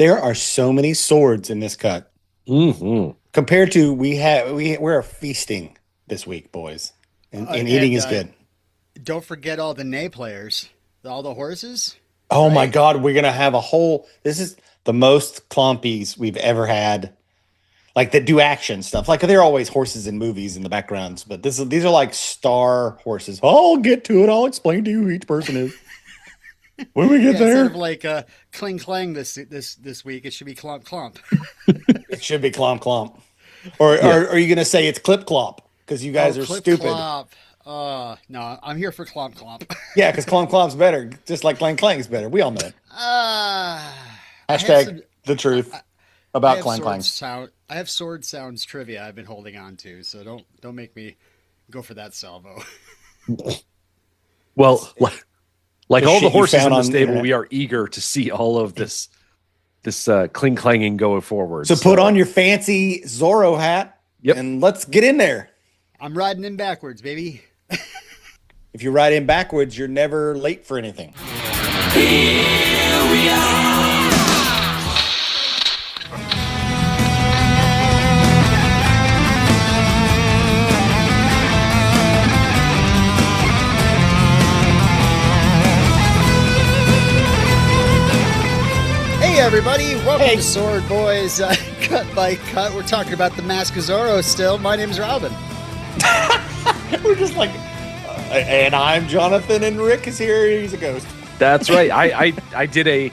There are so many swords in this cut. Mm-hmm. Compared to we're feasting this week, boys. And eating is good. Don't forget all the nay players, all the horses. Oh right? my God, we're gonna have this is the most clompies we've ever had. Like that do action stuff. Like there are always horses in movies in the backgrounds, but these are like star horses. I'll get to it. I'll explain to you who each person is. When we get there. Instead of like cling clang this week, it should be clomp clomp. It should be clomp clomp. Or are you gonna say it's clip clomp? Because you guys are clip stupid. Clomp. No, I'm here for clomp clomp. Yeah, because clomp clomp's better. Just like clang clang is better. We all know it. Hashtag the truth about clang clang. I have sword sounds trivia I've been holding on to, so don't make me go for that salvo. Well, like all the horses in the stable, internet. we are eager to see all of this cling clanging going forward. So put on your fancy Zorro hat, and let's get in there. I'm riding in backwards, baby. If you ride in backwards, you're never late for anything. Here we are. Hey everybody, welcome to Sword Boys Cut by Cut. We're talking about the Mask of Zorro still. My name's Robin. We're just like, and I'm Jonathan, and Rick is here. He's a ghost. That's right. I did a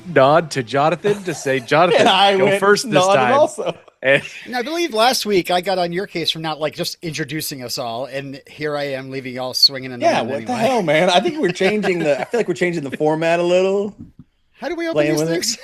nod to Jonathan to say, Jonathan, go first this time. Also. And I believe last week I got on your case for not just introducing us all, and here I am leaving y'all swinging in the Yeah, what the hell, man? I think I feel like we're changing the format a little. How do we open these things?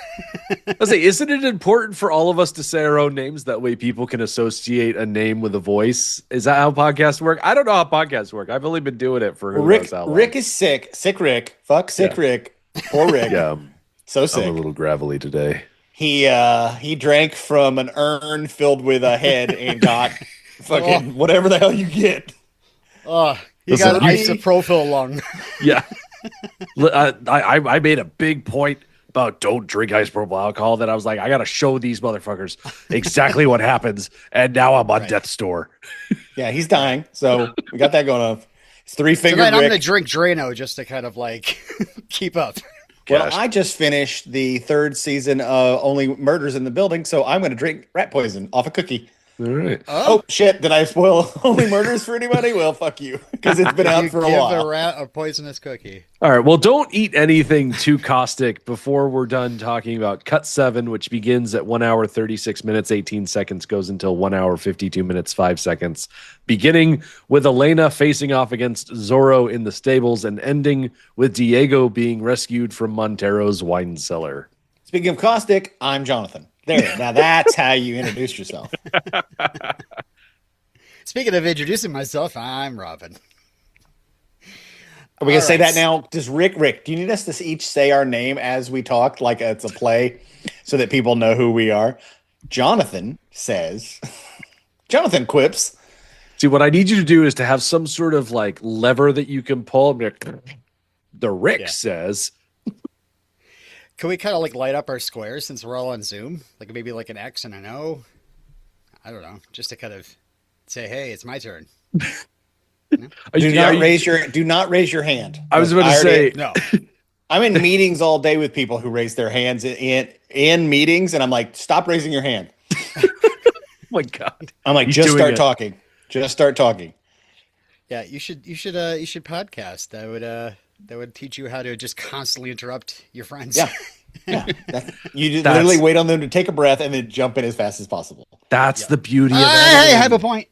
I was like, isn't it important for all of us to say our own names? That way people can associate a name with a voice. Is that how podcasts work? I don't know how podcasts work. I've only been doing it for Rick. Rick is sick. Sick Rick. Fuck sick Rick. Poor Rick. Yeah. So sick. I'm a little gravelly today. He drank from an urn filled with a head and got fucking whatever the hell you get. You got an isopropyl lung. Yeah. I made a big point about don't drink isopropyl alcohol. That I was like, I got to show these motherfuckers exactly what happens. And now I'm on death's door. Yeah, he's dying. So we got that going on. It's three-fingered Tonight I'm Rick. going to drink Drano just to kind of like keep up. Well, I just finished the third season of Only Murders in the Building, so I'm going to drink rat poison off a cookie. All right. Oh, shit. Did I spoil Only Murders for anybody? Well, fuck you. Because it's been out for a while. Give a rat a poisonous cookie. All right. Well, don't eat anything too caustic before we're done talking about Cut 7, which begins at 1 hour, 36 minutes, 18 seconds, goes until 1 hour, 52 minutes, 5 seconds, beginning with Elena facing off against Zorro in the stables and ending with Diego being rescued from Montero's wine cellar. Speaking of caustic, I'm Jonathan. There. Now that's how you introduce yourself. Speaking of introducing myself, I'm Robin. Are we going to say that now? Does Rick, do you need us to each say our name as we talk, like it's a play, so that people know who we are? Jonathan quips. See, what I need you to do is to have some sort of like lever that you can pull. The Rick says. Can we kind of like light up our squares since we're all on Zoom? Like maybe like an X and an O? I don't know. Just to kind of say, hey, it's my turn. Do not raise your hand. I was about to say no. I'm in meetings all day with people who raise their hands in meetings, and I'm like, stop raising your hand. Oh my God. I'm like, just start talking. Just start talking. Yeah, you should podcast. That would teach you how to just constantly interrupt your friends. Yeah. You just literally wait on them to take a breath and then jump in as fast as possible. That's the beauty of it. I have a point.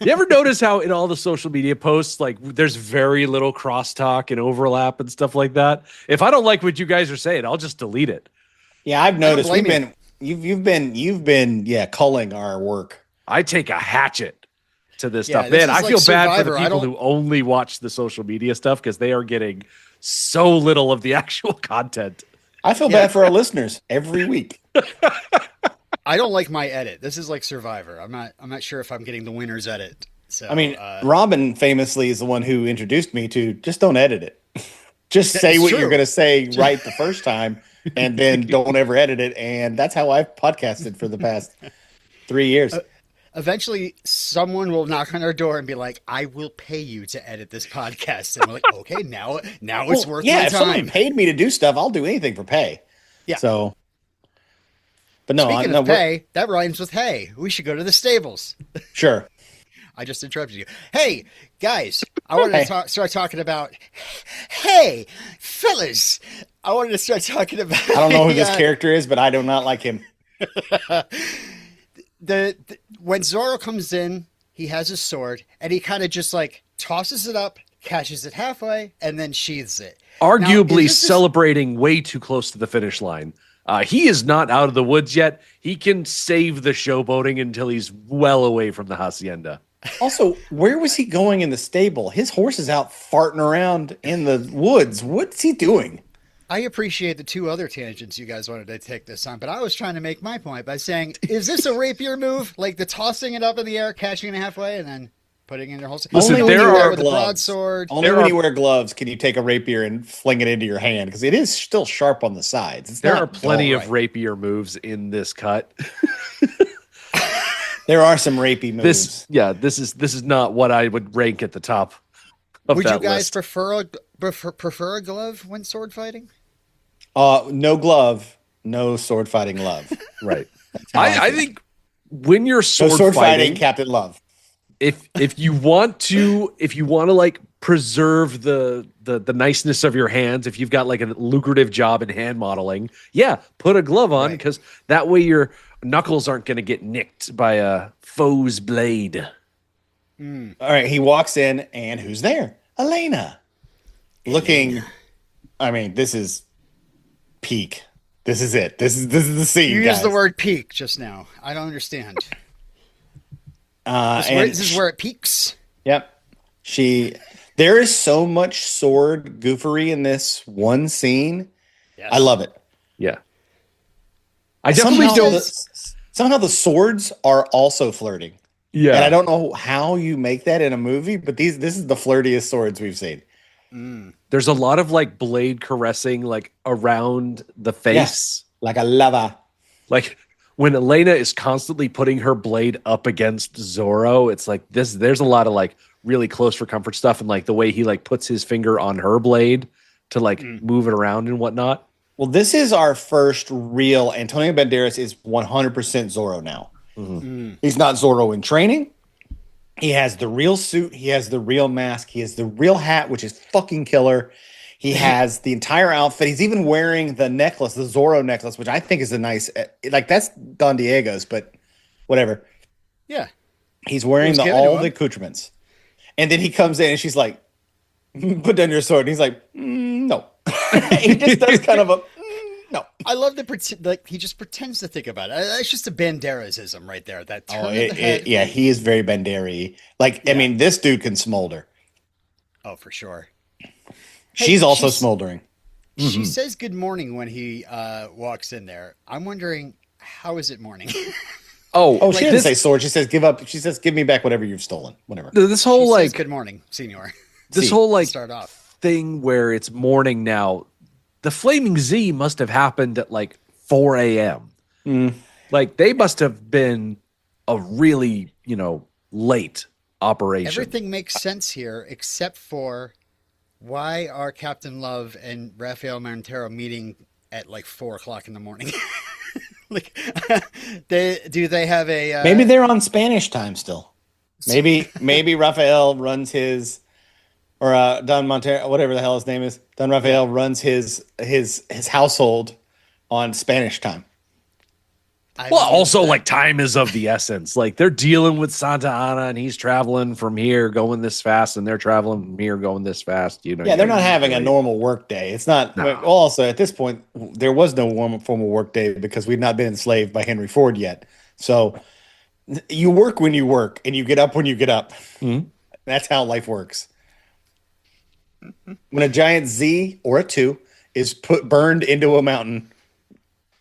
You ever notice how in all the social media posts, like there's very little crosstalk and overlap and stuff like that? If I don't like what you guys are saying, I'll just delete it. Yeah, I've noticed you've been culling our work. I take a hatchet to this stuff. Man, I feel bad for the people who only watch the social media stuff because they are getting so little of the actual content. I feel bad for our listeners every week. I don't like my edit. This is like Survivor. I'm not sure if I'm getting the winner's edit. So I mean, Robin famously is the one who introduced me to just don't edit it. Just say what you're going to say right the first time. and then don't ever edit it. And that's how I've podcasted for the past 3 years. Eventually, someone will knock on our door and be like, "I will pay you to edit this podcast." And we're like, "Okay, now it's worth yeah, my if someone time." paid me to do stuff, I'll do anything for pay. Yeah. So, but no, Speaking no, of pay, that rhymes with "hey." We should go to the stables. sure. I just interrupted you. Hey, guys, I wanted to start talking about. Hey, fellas, I wanted to start talking about. I don't know who this character is, but I do not like him. When Zorro comes in, he has his sword, and he kind of just like tosses it up, catches it halfway, and then sheathes it. Arguably now, celebrating way too close to the finish line. He is not out of the woods yet. He can save the showboating until he's well away from the hacienda. Also, where was he going in the stable? His horse is out farting around in the woods. What's he doing? I appreciate the two other tangents you guys wanted to take this on, but I was trying to make my point by saying, is this a rapier move? Like the tossing it up in the air, catching it halfway, and then putting it in your holster? Listen, Only there when you are wear with a gloves. broadsword. Only when you wear gloves can you take a rapier and fling it into your hand, because it is still sharp on the sides. It's There not are plenty dull. of rapier moves in this cut. There are some rapey moves. This is not what I would rank at the top of Would that you guys list. prefer a glove when sword fighting? No glove, no sword fighting love. Right. how I I feel. think when you're No sword, fighting, Captain Love. if you want to like preserve the niceness of your hands, if you've got like a lucrative job in hand modeling, yeah, put a glove on, Right. because that way your knuckles aren't going to get nicked by a foe's blade. All right, he walks in, and who's there? Elena. Looking, I mean, this is peak. This is it. This is the scene. You guys. used the word peak just now. I don't understand. And This is where it peaks. Yep. There is so much sword goofery in this one scene. Yes. I love it. Yeah. I definitely don't. Somehow the swords are also flirting. Yeah. And I don't know how you make that in a movie, but this is the flirtiest swords we've seen. There's a lot of like blade caressing like around the face. Like a lover. Like when Elena is constantly putting her blade up against Zorro, it's like this. There's a lot of like really close for comfort stuff, and like the way he like puts his finger on her blade to like move it around and whatnot. Well, this is our first real. Antonio Banderas is 100% Zorro now. He's not Zorro in training. He has the real suit. He has the real mask. He has the real hat, which is fucking killer. He has the entire outfit. He's even wearing the necklace, the Zorro necklace, which I think is a nice, like that's Don Diego's, but whatever. Yeah. He's wearing given to all him. the accoutrements. And then he comes in and she's like, put down your sword. And he's like, no. He just does kind of a, no. I love like he just pretends to think about it. It's just a Banderas-ism right there. That turn of the head. Yeah, he is very Bandera-y. Like, I mean, this dude can smolder. Oh, for sure. She's also smoldering. She says good morning when he walks in there. I'm wondering, how is it morning? Oh, she like didn't say sword. She says, give up. She says, give me back whatever you've stolen. Whatever. This She whole says, like good morning, senor. this See, whole like start off. thing where it's morning now. The Flaming Z must have happened at like 4 a.m. Like they must have been a really, late operation. Everything makes sense here except for why are Captain Love and Rafael Montero meeting at like 4:00 in the morning? Like, they have a Maybe they're on Spanish time still. Maybe Rafael runs his, or Don Montero, whatever the hell his name is. Don Rafael runs his household on Spanish time. Well, also like time is of the essence. Like they're dealing with Santa Ana and he's traveling from here going this fast and they're traveling from here going this fast. Yeah, they're not having a normal work day. It's not. No. Well, also, at this point, there was no formal work day because we've not been enslaved by Henry Ford yet. So you work when you work and you get up when you get up. That's how life works. When a giant Z or a 2 is burned into a mountain,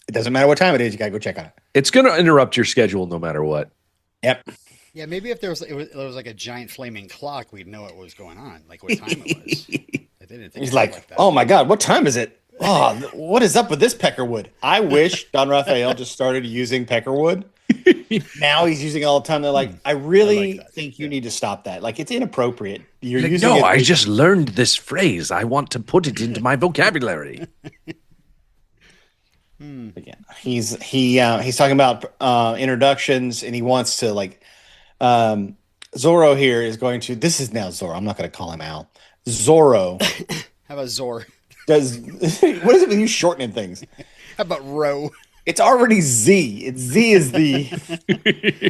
it doesn't matter what time it is. You gotta go check on it. It's going to interrupt your schedule no matter what. Yep. Yeah, maybe if there was like a giant flaming clock, we'd know what was going on, like what time it was. I didn't think He's of it like, that. oh my God, what time is it? Oh, what is up with this peckerwood? I wish Don Raphael just started using peckerwood. Now he's using it all the time. They're like, I really that. think you need to stop that. Like, it's inappropriate. You're Like, using no, it. I just learned this phrase. I want to put it into my vocabulary. Again. He's talking about introductions, and he wants to like Zorro here is going to. This is now Zorro. I'm not going to call him Al. Zorro How about Zor? does. What is it with you shortening things? How about Ro? It's already Z. It's Z is the How about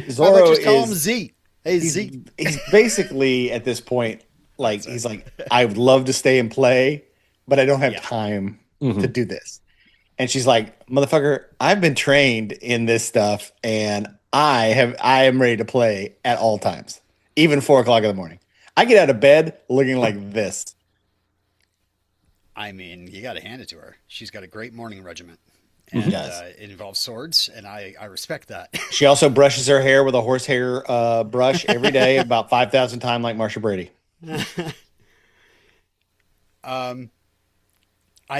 Zorro just call him is. Z? Hey, Z. He's basically at this point like he's like I would love to stay and play, but I don't have time to do this. And she's like, motherfucker, I've been trained in this stuff, and I am ready to play at all times, even 4 o'clock in the morning. I get out of bed looking like this. I mean, you got to hand it to her. She's got a great morning regiment. And it involves swords, and I respect that. She also brushes her hair with a horsehair brush every day, about 5,000 times, like Marsha Brady. I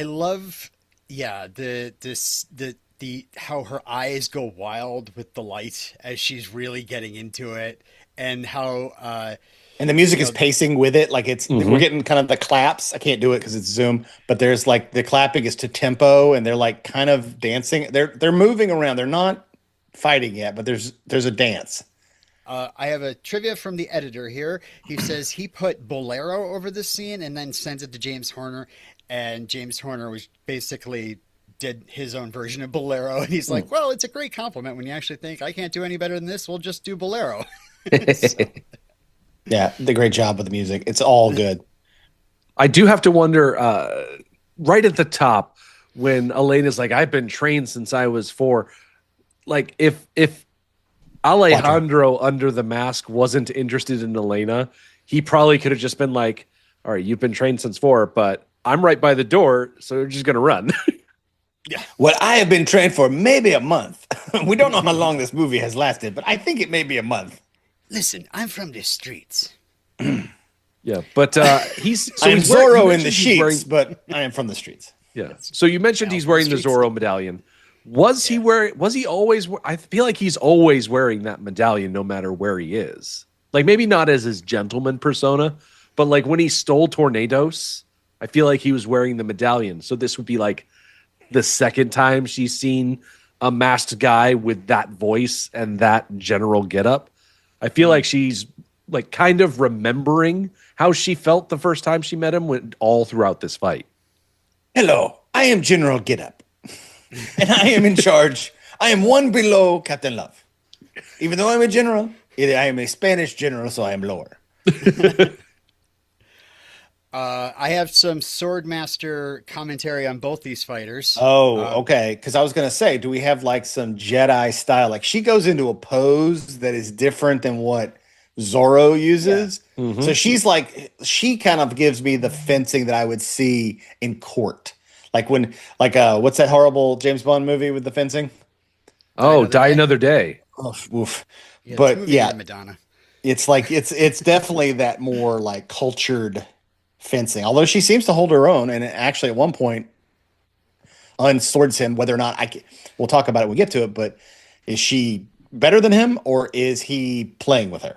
love, the how her eyes go wild with the light as she's really getting into it, and how And the music is pacing with it. Like we're getting kind of the claps. I can't do it because it's Zoom, but there's like the clapping is to tempo, and they're like kind of dancing. They're moving around. They're not fighting yet, but there's a dance. I have a trivia from the editor here. He says he put Bolero over this scene and then sends it to James Horner, and James Horner was basically did his own version of Bolero, and he's like, well, it's a great compliment when you actually think I can't do any better than this. We'll just do Bolero. So, Yeah, the great job with the music. It's all good. I do have to wonder, right at the top, when Elena's like, I've been trained since I was 4. Like, if Alejandro under the mask wasn't interested in Elena, he probably could have just been like, all right, you've been trained since 4, but I'm right by the door, so you're just going to run. What I have been trained for maybe a month. We don't know how long this movie has lasted, but I think it may be a month. listen, I'm from the streets. Yeah, but he's I am he's wearing- Zorro you in the mentioned he's sheets, wearing- but I am from the streets. Yeah. So you mentioned he's wearing the Zorro medallion. Was he wearing? Was he always? I feel like he's always wearing that medallion, no matter where he is. Like maybe not as his gentleman persona, but like when he stole Tornadoes, I feel like he was wearing the medallion. So this would be like the second time she's seen a masked guy with that voice and that general getup. I feel like she's like kind of remembering how she felt the first time she met him all throughout this fight. Hello, I am General Getup, and I am in charge. I am one below Captain Love. Even though I'm a general, I am a Spanish general, so I am lower. I have some Swordmaster commentary on both these fighters. Oh, okay. Because I was going to say, do we have like some Jedi style? Like she goes into a pose that is different than what Zorro uses. Yeah. Mm-hmm. So she's like, she kind of gives me the fencing that I would see in court. Like when, like, what's that horrible James Bond movie with the fencing? Oh, Die Another Day. Oh, oof. Yeah, but yeah, Madonna. It's like, it's definitely that more like cultured fencing, although she seems to hold her own, and actually at one point unswords him. Whether or not we'll talk about it when we get to it, but is she better than him, or is he playing with her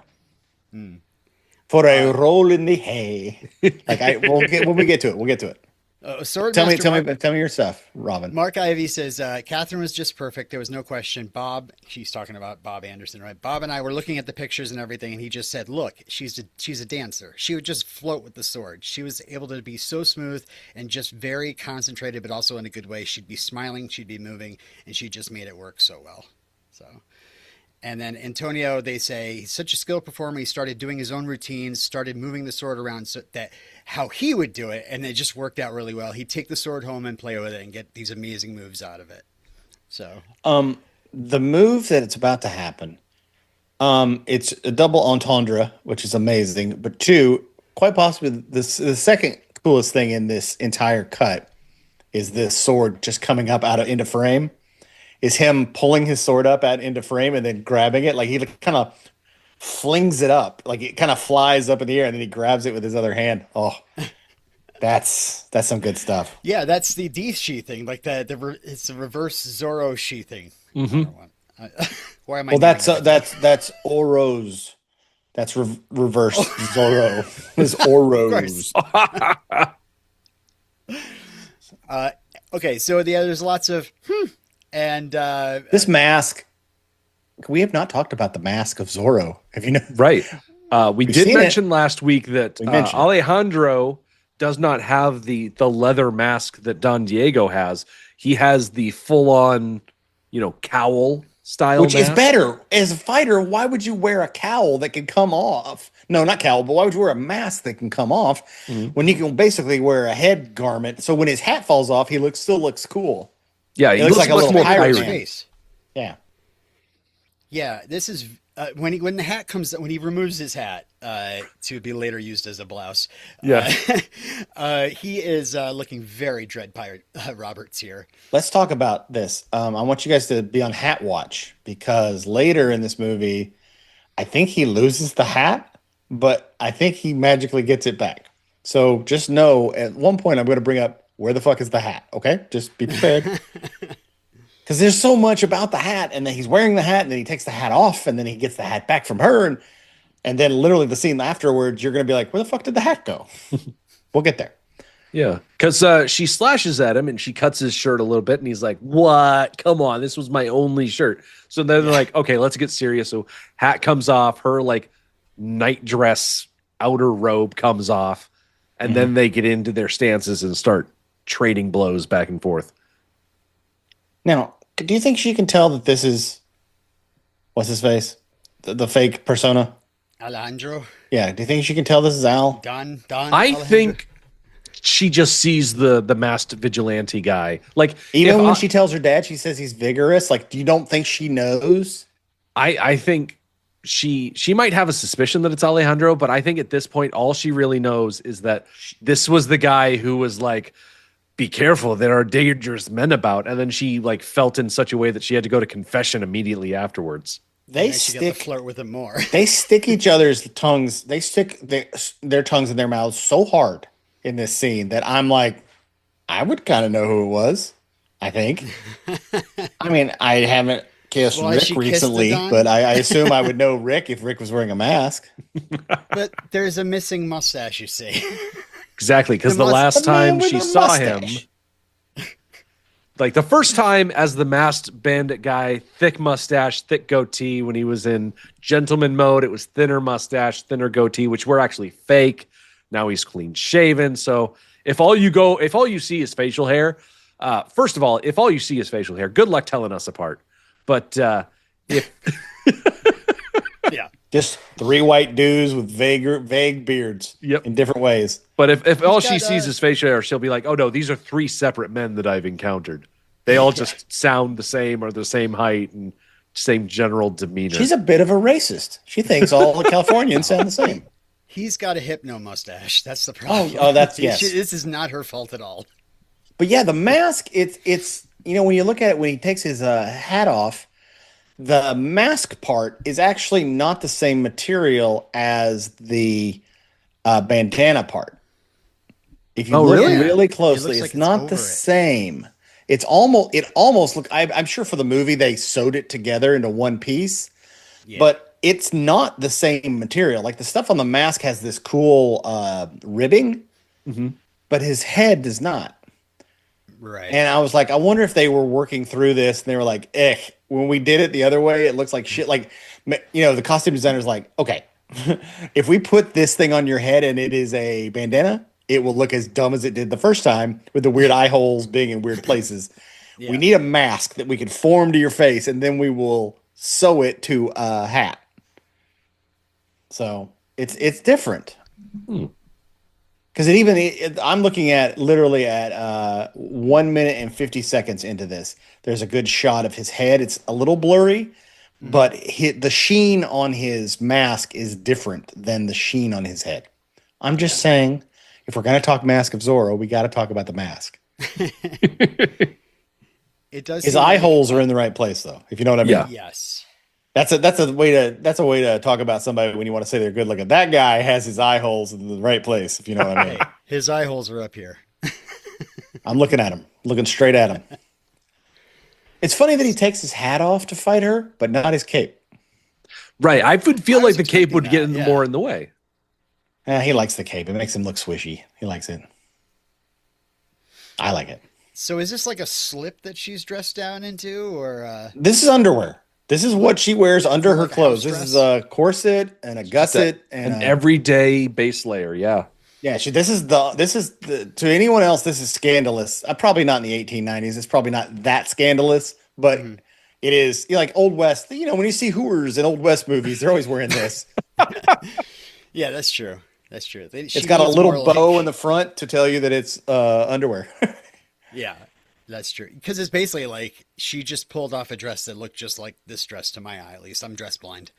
for a roll in the hay? Like when we get to it, we'll get to it. Tell me your stuff, Robin. Mark Ivy says Catherine was just perfect. There was no question. Bob, she's talking about Bob Anderson, right? Bob and I were looking at the pictures and everything, and he just said, "Look, she's a dancer. She would just float with the sword. She was able to be so smooth and just very concentrated, but also in a good way. She'd be smiling, she'd be moving, and she just made it work so well." So. And then Antonio, they say, he's such a skilled performer. He started doing his own routines, started moving the sword around so that how he would do it, and it just worked out really well. He'd take the sword home and play with it and get these amazing moves out of it. So, the move that it's about to happen, it's a double entendre, which is amazing. But 2, quite possibly the second coolest thing in this entire cut is this sword just coming up into frame. Is him pulling his sword up into frame and then grabbing it. Like he kind of flings it up. Like it kind of flies up in the air and then he grabs it with his other hand. Oh, That's some good stuff. Yeah, that's the D sheathing, like it's a reverse Zorro sheathing. Mm-hmm. Why am I? Well, naming it? that's Oro's. That's reverse Oh. Zorro. Is course. Oro's. Okay, so there's lots of and This mask. We have not talked about the mask of Zorro. Have you know? Right. We We've did seen mention last week that We mentioned it. Alejandro does not have the leather mask that Don Diego has. He has the full on, cowl style Which is mask. better. As a fighter, why would you wear a cowl that can come off? No, not cowl, but why would you wear a mask that can come off when you can basically wear a head garment? So when his hat falls off, he still looks cool. Yeah, he looks looks like a much little more pirate his man. pirate. face. Yeah. Yeah, this is when the hat comes when he removes his hat to be later used as a blouse. Yeah. He is looking very Dread Pirate Roberts here. Let's talk about this. I want you guys to be on hat watch because later in this movie, I think he loses the hat, but I think he magically gets it back. So just know at one point I'm going to bring up where the fuck is the hat, okay? Just be prepared. Because there's so much about the hat, and then he's wearing the hat, and then he takes the hat off, and then he gets the hat back from her, and then literally the scene afterwards, you're going to be like, where the fuck did the hat go? We'll get there. Yeah, because she slashes at him and she cuts his shirt a little bit, and he's like, "What? Come on, this was my only shirt." So then they're like, "Okay, let's get serious." So hat comes off, her like night dress outer robe comes off, and then they get into their stances and start trading blows back and forth. Now, do you think she can tell that this is what's his face, the fake persona? Alejandro, Yeah. Do you think she can tell this is Al? Don. I Alejandro? think she just sees the masked vigilante guy. Like Even if when I- she tells her dad, she says he's vigorous. Like, you don't think she knows? I think she might have a suspicion that it's Alejandro, but I think at this point all she really knows is that this was the guy who was like, "Be careful, there are dangerous men about," and then she like felt in such a way that she had to go to confession immediately afterwards. They Makes you get to stick. flirt with him more. They stick each other's tongues. They stick their tongues in their mouths so hard in this scene that I'm like, I would kind of know who it was. I think. I mean, I haven't kissed Well, Rick she kissed the recently, Don? but I assume I would know Rick if Rick was wearing a mask. But there's a missing mustache, you see. Exactly, because The the last The man time with she the saw him, mustache. like the first time as the masked bandit guy, thick mustache, thick goatee. When he was in gentleman mode, it was thinner mustache, thinner goatee, which were actually fake. Now he's clean shaven. So if all you see is facial hair, first of all, if all you see is facial hair, good luck telling us apart. But if Yeah. Just three white dudes with vague beards Yep. in different ways. But if all she got, sees is facial hair, she'll be like, "Oh no, these are three separate men that I've encountered. They all just sound the same, or the same height and same general demeanor." She's a bit of a racist. She thinks all Californians sound the same. He's got a hypno mustache. That's the problem. Oh, that's yes. This is not her fault at all. But yeah, the mask, it's when you look at it when he takes his hat off, the mask part is actually not the same material as the bandana part. If you look really? really It closely, looks it's like it's not over the it. same. It almost look. I'm sure for the movie they sewed it together into one piece, Yeah. but it's not the same material. Like the stuff on the mask has this cool ribbing, but his head does not. Right. And I was like, I wonder if they were working through this and they were like, when we did it the other way, it looks like shit. Like, the costume designer's like, okay, if we put this thing on your head and it is a bandana, it will look as dumb as it did the first time with the weird eye holes being in weird places. Yeah. We need a mask that we can form to your face and then we will sew it to a hat. So it's different. Because I'm looking at literally at 1 minute and 50 seconds into this. There's a good shot of his head. It's a little blurry, but the sheen on his mask is different than the sheen on his head. I'm just saying, if we're going to talk Mask of Zorro, we got to talk about the mask. It does. His seem eye like- holes are in the right place, though, if you know what I mean. Yeah. Yes. That's a way to talk about somebody when you want to say they're good looking. That guy has his eye holes in the right place, if you know what I mean. Hey, his eye holes are up here. I'm looking at him, looking straight at him. It's funny that he takes his hat off to fight her, but not his cape. Right. I would feel I like was the cape would expecting get that, more in the way. He likes the cape. It makes him look swishy. He likes it. I like it. So is this like a slip that she's dressed down into, or This is underwear. This is what she wears under her like a clothes. house This is dress? a corset and a gusset and An everyday base layer. Yeah. yeah. This is the to anyone else. This is scandalous. Probably not in the 1890s. It's probably not that scandalous, but it is like Old West. You know, when you see Hoovers in Old West movies, they're always wearing this. yeah, that's true. That's true. It's got a little bow in the front to tell you that it's underwear. Yeah, that's true. Because it's basically like she just pulled off a dress that looked just like this dress to my eye. At least I'm dress blind.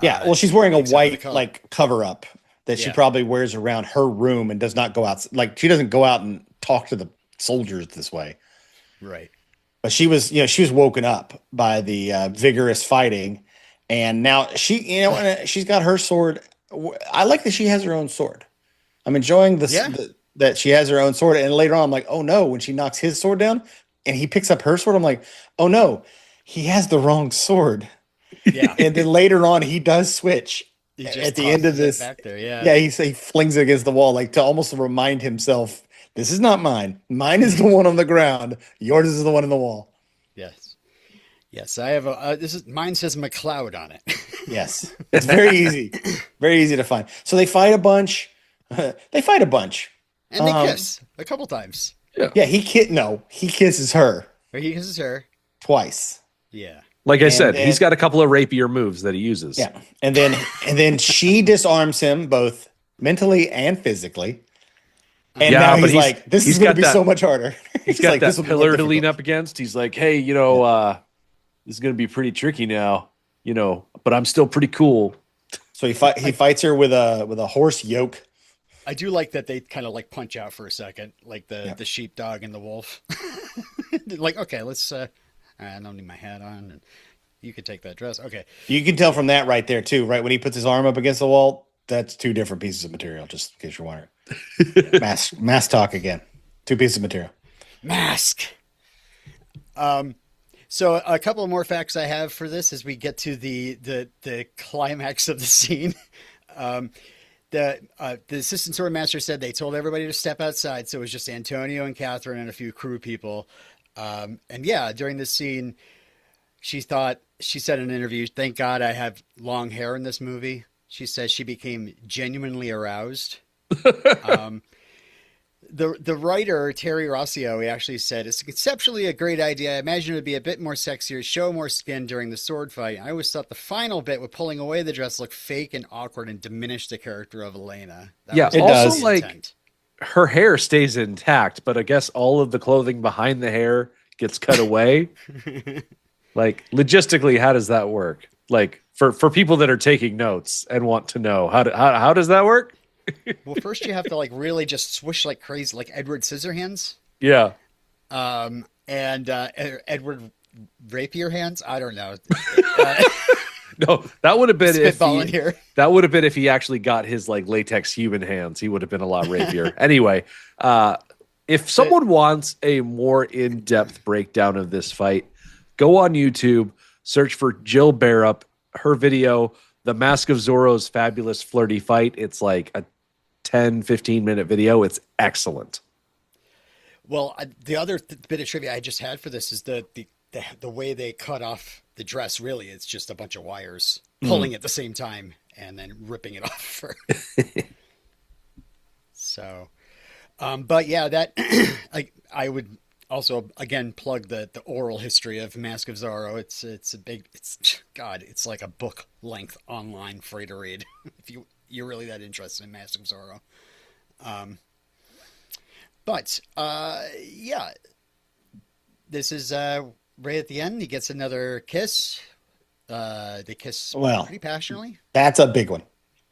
Yeah, well, she's wearing a except for the white color. like cover up that she Yeah. probably wears around her room and does not go out. Like she doesn't go out and talk to the soldiers this way. Right. But she was woken up by the vigorous fighting, and now she's got her sword. I like that she has her own sword. I'm enjoying this Yeah. that she has her own sword, and later on, I'm like, oh no, when she knocks his sword down and he picks up her sword, I'm like, oh no, he has the wrong sword. Yeah. And then later on, he does switch He just at the end of tosses it this. back there. Yeah. Yeah, he flings it against the wall, like to almost remind himself, this is not mine. Mine is the one on the ground. Yours is the one in the wall. Yes. Yes. I have a. Mine says McLeod on it. Yes, it's very easy to find. So they fight a bunch. They fight a bunch. And they kiss a couple times. Yeah, he kisses her Or he kisses her. twice. Yeah. Like I said, and- he's got a couple of rapier moves that he uses. Yeah, and then she disarms him both mentally and physically. And Yeah, now but he's like, this he's is going got to be that- so much harder. He's got "This that will be more pillar to lean difficult." up against. He's like, hey, this is going to be pretty tricky now, but I'm still pretty cool. So he fights her with a horse yoke. I do like that they kind of like punch out for a second, like the sheepdog and the wolf. Like, okay, let's. I don't need my hat on, and you could take that dress. Okay. You can tell from that right there too, right? When he puts his arm up against the wall, that's two different pieces of material. Just in case you're wondering. Mass talk again. Two pieces of material. Mask. So a couple of more facts I have for this as we get to the climax of the scene. The assistant sword master said they told everybody to step outside, so it was just Antonio and Catherine and a few crew people. And yeah, during this scene, she said in an interview, "Thank God I have long hair in this movie." She says she became genuinely aroused. The writer, Terry Rossio, he actually said, "It's conceptually a great idea. I imagine it would be a bit more sexier, show more skin during the sword fight. I always thought the final bit with pulling away the dress looked fake and awkward and diminished the character of Elena." Yeah, was it also does. the Like- intent. Her hair stays intact, but I guess all of the clothing behind the hair gets cut away. Like, logistically, how does that work? Like, for people that are taking notes and want to know, how does that work? Well, first you have to like really just swoosh like crazy, like Edward Scissorhands, Yeah. and Edward Rapier Hands. I don't know. No, that would have been Spitballing here. That would have been if he actually got his like latex human hands. He would have been a lot rapier. Anyway, if someone wants a more in-depth breakdown of this fight, go on YouTube, search for Jill Barup, her video, The Mask of Zorro's Fabulous Flirty Fight. It's like a 10, 15-minute video. It's excellent. Well, the other bit of trivia I just had for this is the way they cut off the dress. Really, it's just a bunch of wires pulling at the same time and then ripping it off. So, but yeah, that I would also again plug the oral history of Mask of Zorro. It's like a book length online free to read if you're really that interested in Mask of Zorro. But yeah, this is right at the end. He gets another kiss. They kiss pretty passionately. That's a big one.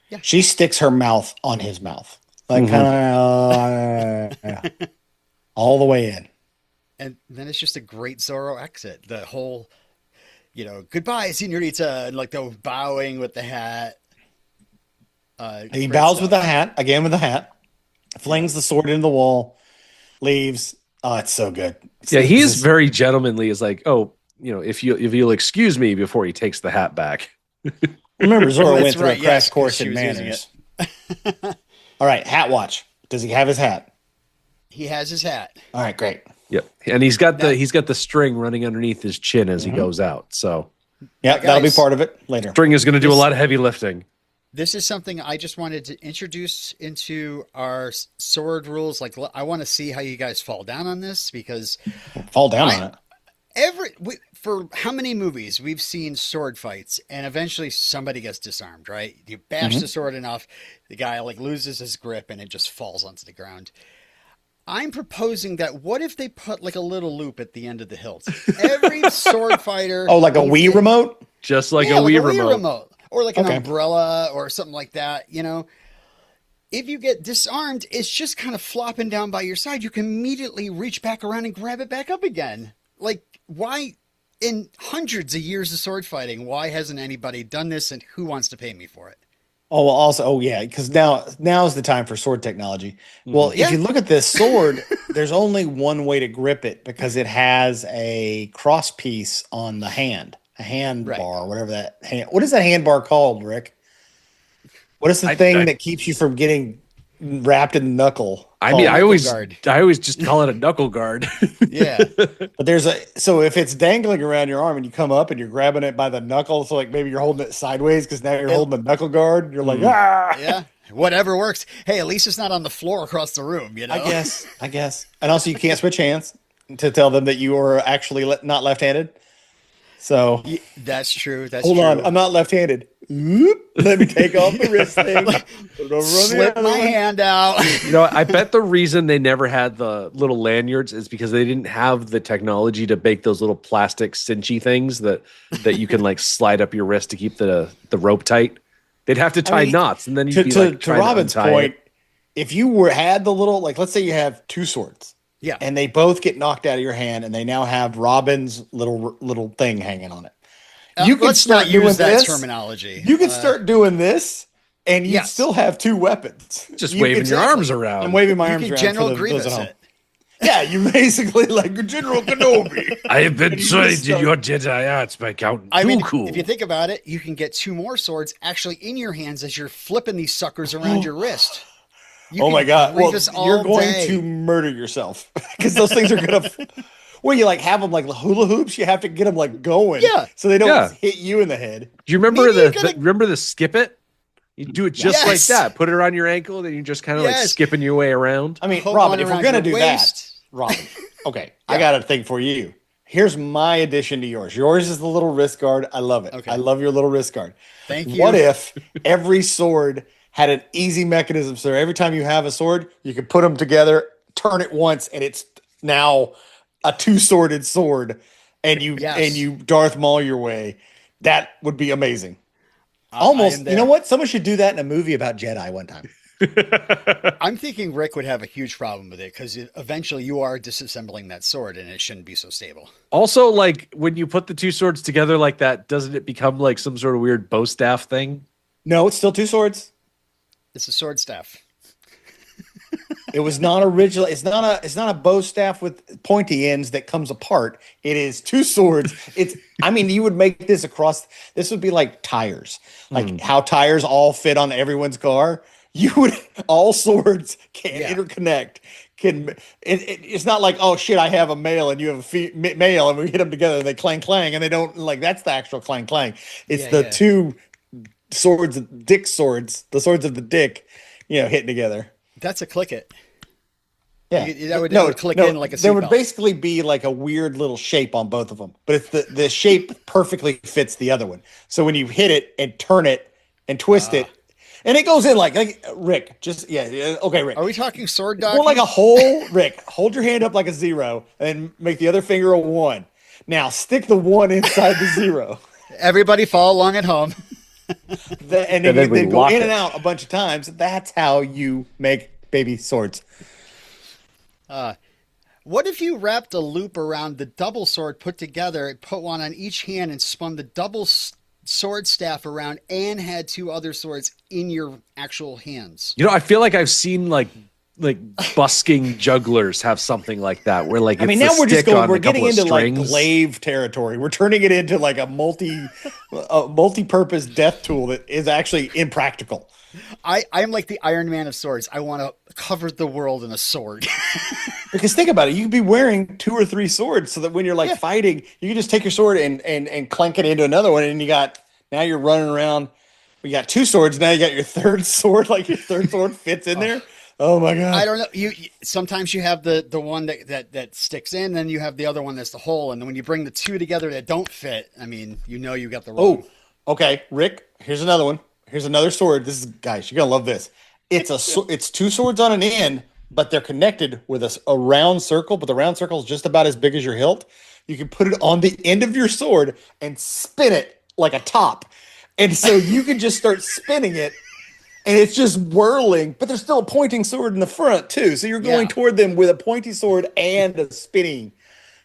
Yeah. She sticks her mouth on his mouth, like kind of all the way in. And then it's just a great Zorro exit. The whole goodbye, senorita, and like they're bowing with the hat. He Great bows stuff. with the hat, again with the hat, flings the sword into the wall, leaves. Oh, it's so good. Yeah, he is This very gentlemanly. Is like, oh, if you'll excuse me before he takes the hat back. remember, Oh, Zorro that's went through right, a crash yes, 'cause course she in was using manners. All right, hat watch. Does he have his hat? He has his hat. All right, great. Yep, and he's got Now- the string running underneath his chin as he Mhm. goes out. So Yeah, Now, that'll be guys, part of it later. string is going to do a This- lot of heavy lifting. This is something I just wanted to introduce into our sword rules. Like, I want to see how you guys fall down on this because Fall down on it. for how many movies we've seen sword fights and eventually somebody gets disarmed, right? You bash the sword enough, the guy like loses his grip and it just falls onto the ground. I'm proposing that what if they put like a little loop at the end of the hilt? Every sword fighter. Oh, like a needs Wii it. remote? Just like Yeah, a like Wii remote. or like an Okay. umbrella or something like that. If you get disarmed, it's just kind of flopping down by your side. You can immediately reach back around and grab it back up again. Like, why? In hundreds of years of sword fighting, why hasn't anybody done this, and who wants to pay me for it? Oh, well, also, yeah, because now's the time for sword technology. Well, Yeah. if you look at this sword, there's only one way to grip it because it has a cross piece on the hand, a hand Right. bar, whatever that hand. What is that hand bar called, Rick? What is the thing that keeps you from getting wrapped in the knuckle? I mean, called? I always just call it a knuckle guard. Yeah, But so if it's dangling around your arm and you come up and you're grabbing it by the knuckle, so like maybe you're holding it sideways because now you're holding the knuckle guard. And you're like, ah. yeah, whatever works. Hey, at least it's not on the floor across the room. I guess. And also, you can't switch hands to tell them that you are actually not left-handed. So Yeah, that's true. That's hold true. on, I'm not left-handed. Oop, let me take off the wrist thing. Put it over on the Slip other my one. hand out. I bet the reason they never had the little lanyards is because they didn't have the technology to make those little plastic cinchy things that you can like slide up your wrist to keep the rope tight. They'd have to tie mean, knots, and then you'd be To like trying Robin's untie point, it. if you had the little, like, let's say you have two swords. Yeah. And they both get knocked out of your hand, and they now have Robin's little thing hanging on it. You can Let's start not use doing that this. terminology. You can start doing this, and you yes. still have two weapons. Just You- waving your exactly. arms around. I'm waving my You arms can around. General for those Grievous at home. it. Yeah, you basically like General Kenobi. I have been And you trained just in start- your Jedi arts by Count I mean, Dooku. if you think about it, you can get two more swords actually in your hands as you're flipping these suckers around your wrist. You Oh can my god! Well, Grievous all you're going day. to murder yourself because those things are gonna. Well, you like have them like hula hoops. You have to get them like going, Yeah. so they don't Yeah. hit you in the head. Do you remember Maybe you gotta- remember the skip it? You do it just like Yes. that. Put it around your ankle, then you're just kind of like Yes. skipping your way around. I mean, Hold Robin, one if we're around gonna your do waist. that, Robin, okay, I got a thing for you. Here's my addition to yours. Yours is the little wrist guard. I love it. Okay. I love your little wrist guard. Thank you. What if every sword had an easy mechanism so every time you have a sword, you can put them together, turn it once, and it's now a two-sworded sword, and you Yes. Darth Maul your way? That would be amazing. I Almost. am You know there. what? Someone should do that in a movie about Jedi one time. I'm thinking Rick would have a huge problem with it because eventually you are disassembling that sword and it shouldn't be so stable. Also, like when you put the two swords together like that, doesn't it become like some sort of weird bow staff thing? No, it's still two swords. It's a sword staff. It was not original. It's not a bow staff with pointy ends that comes apart. It is two swords. I mean, you would make this across. This would be like tires, like how tires all fit on everyone's car. You would all swords can Yeah. interconnect. It's not like, oh shit, I have a male and you have a male and we hit them together and they clang clang and they don't like that's the actual clang clang. It's Yeah, the yeah. two swords, dick swords, the swords of the dick, hitting together. That's a click it. Yeah, That would click in like a There would seatbelt. basically be like a weird little shape on both of them, but it's the shape perfectly fits the other one. So when you hit it and turn it and twist it, and it goes in like Rick, just okay, Rick. Are we talking sword dog? Well, like a whole Rick. Hold your hand up like a 0 and make the other finger a 1. Now stick the 1 inside the 0. Everybody follow along at home. And then we then go lock in it. and out a bunch of times. That's how you make baby swords. What if you wrapped a loop around the double sword put together, put one on each hand, and spun the double sword staff around, and had two other swords in your actual hands? You know, I feel like I've seen like busking jugglers have something like that, where like I mean, it's now the we're just stick going. on We're a couple getting of into like strings. glaive territory. We're turning it into like a multi-purpose death tool that is actually impractical. I'm like the Iron Man of swords. I want to cover the world in a sword. Because think about it, you could be wearing 2 or 3 swords, so that when you're like Yeah. fighting, you can just take your sword and clank it into another one, and now you're running around. We got 2 swords. Now you got your third sword. Like your third sword fits in there. Oh my god! I don't know. Sometimes you have the one that sticks in, then you have the other one that's the hole, and then when you bring the two together that don't fit, I mean, you got the wrong. Oh, okay, Rick. Here's another one. Here's another sword. This is, guys, you're gonna love this. It's 2 swords on an end, but they're connected with a round circle. But the round circle is just about as big as your hilt. You can put it on the end of your sword and spin it like a top, and so you can just start spinning it. And it's just whirling, but there's still a pointing sword in the front too. So you're going toward them with a pointy sword and a spinning.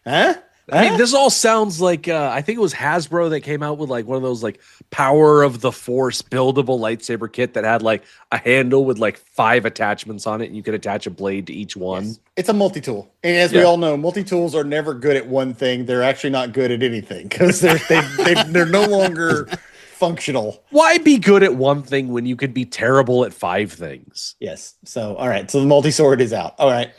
Huh? I mean, this all sounds like I think it was Hasbro that came out with like one of those like Power of the Force buildable lightsaber kit that had like a handle with like 5 attachments on it, and you could attach a blade to each one. Yes. It's a multi-tool, and as we all know, multi-tools are never good at one thing. They're actually not good at anything because they're no longer functional. Why be good at one thing when you could be terrible at 5 things? Yes. So all right. So the multi-sword is out. All right.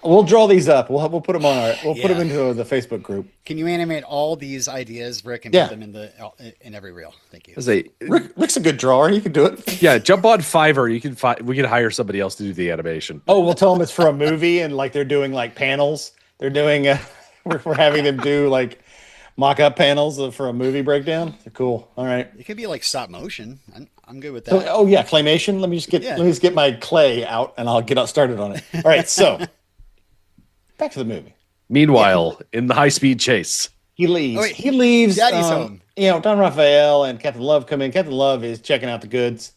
We'll draw these up. We'll put them on our. We'll put them into the Facebook group. Can you animate all these ideas, Rick, and put them in every reel? Thank you. Rick's a good drawer. He can do it. Yeah, jump on Fiverr. We can hire somebody else to do the animation. Oh, we'll tell them it's for a movie, and like they're doing like panels. They're doing. We're having them do like mock-up panels for a movie breakdown. Cool. All right. It could be like stop motion. I'm good with that. Oh yeah, claymation. Let me just get my clay out, and I'll get started on it. All right. So back to the movie. Meanwhile, in the high-speed chase, he leaves. Oh, wait. He leaves. Daddy's home. Don Raphael and Captain Love come in. Captain Love is checking out the goods.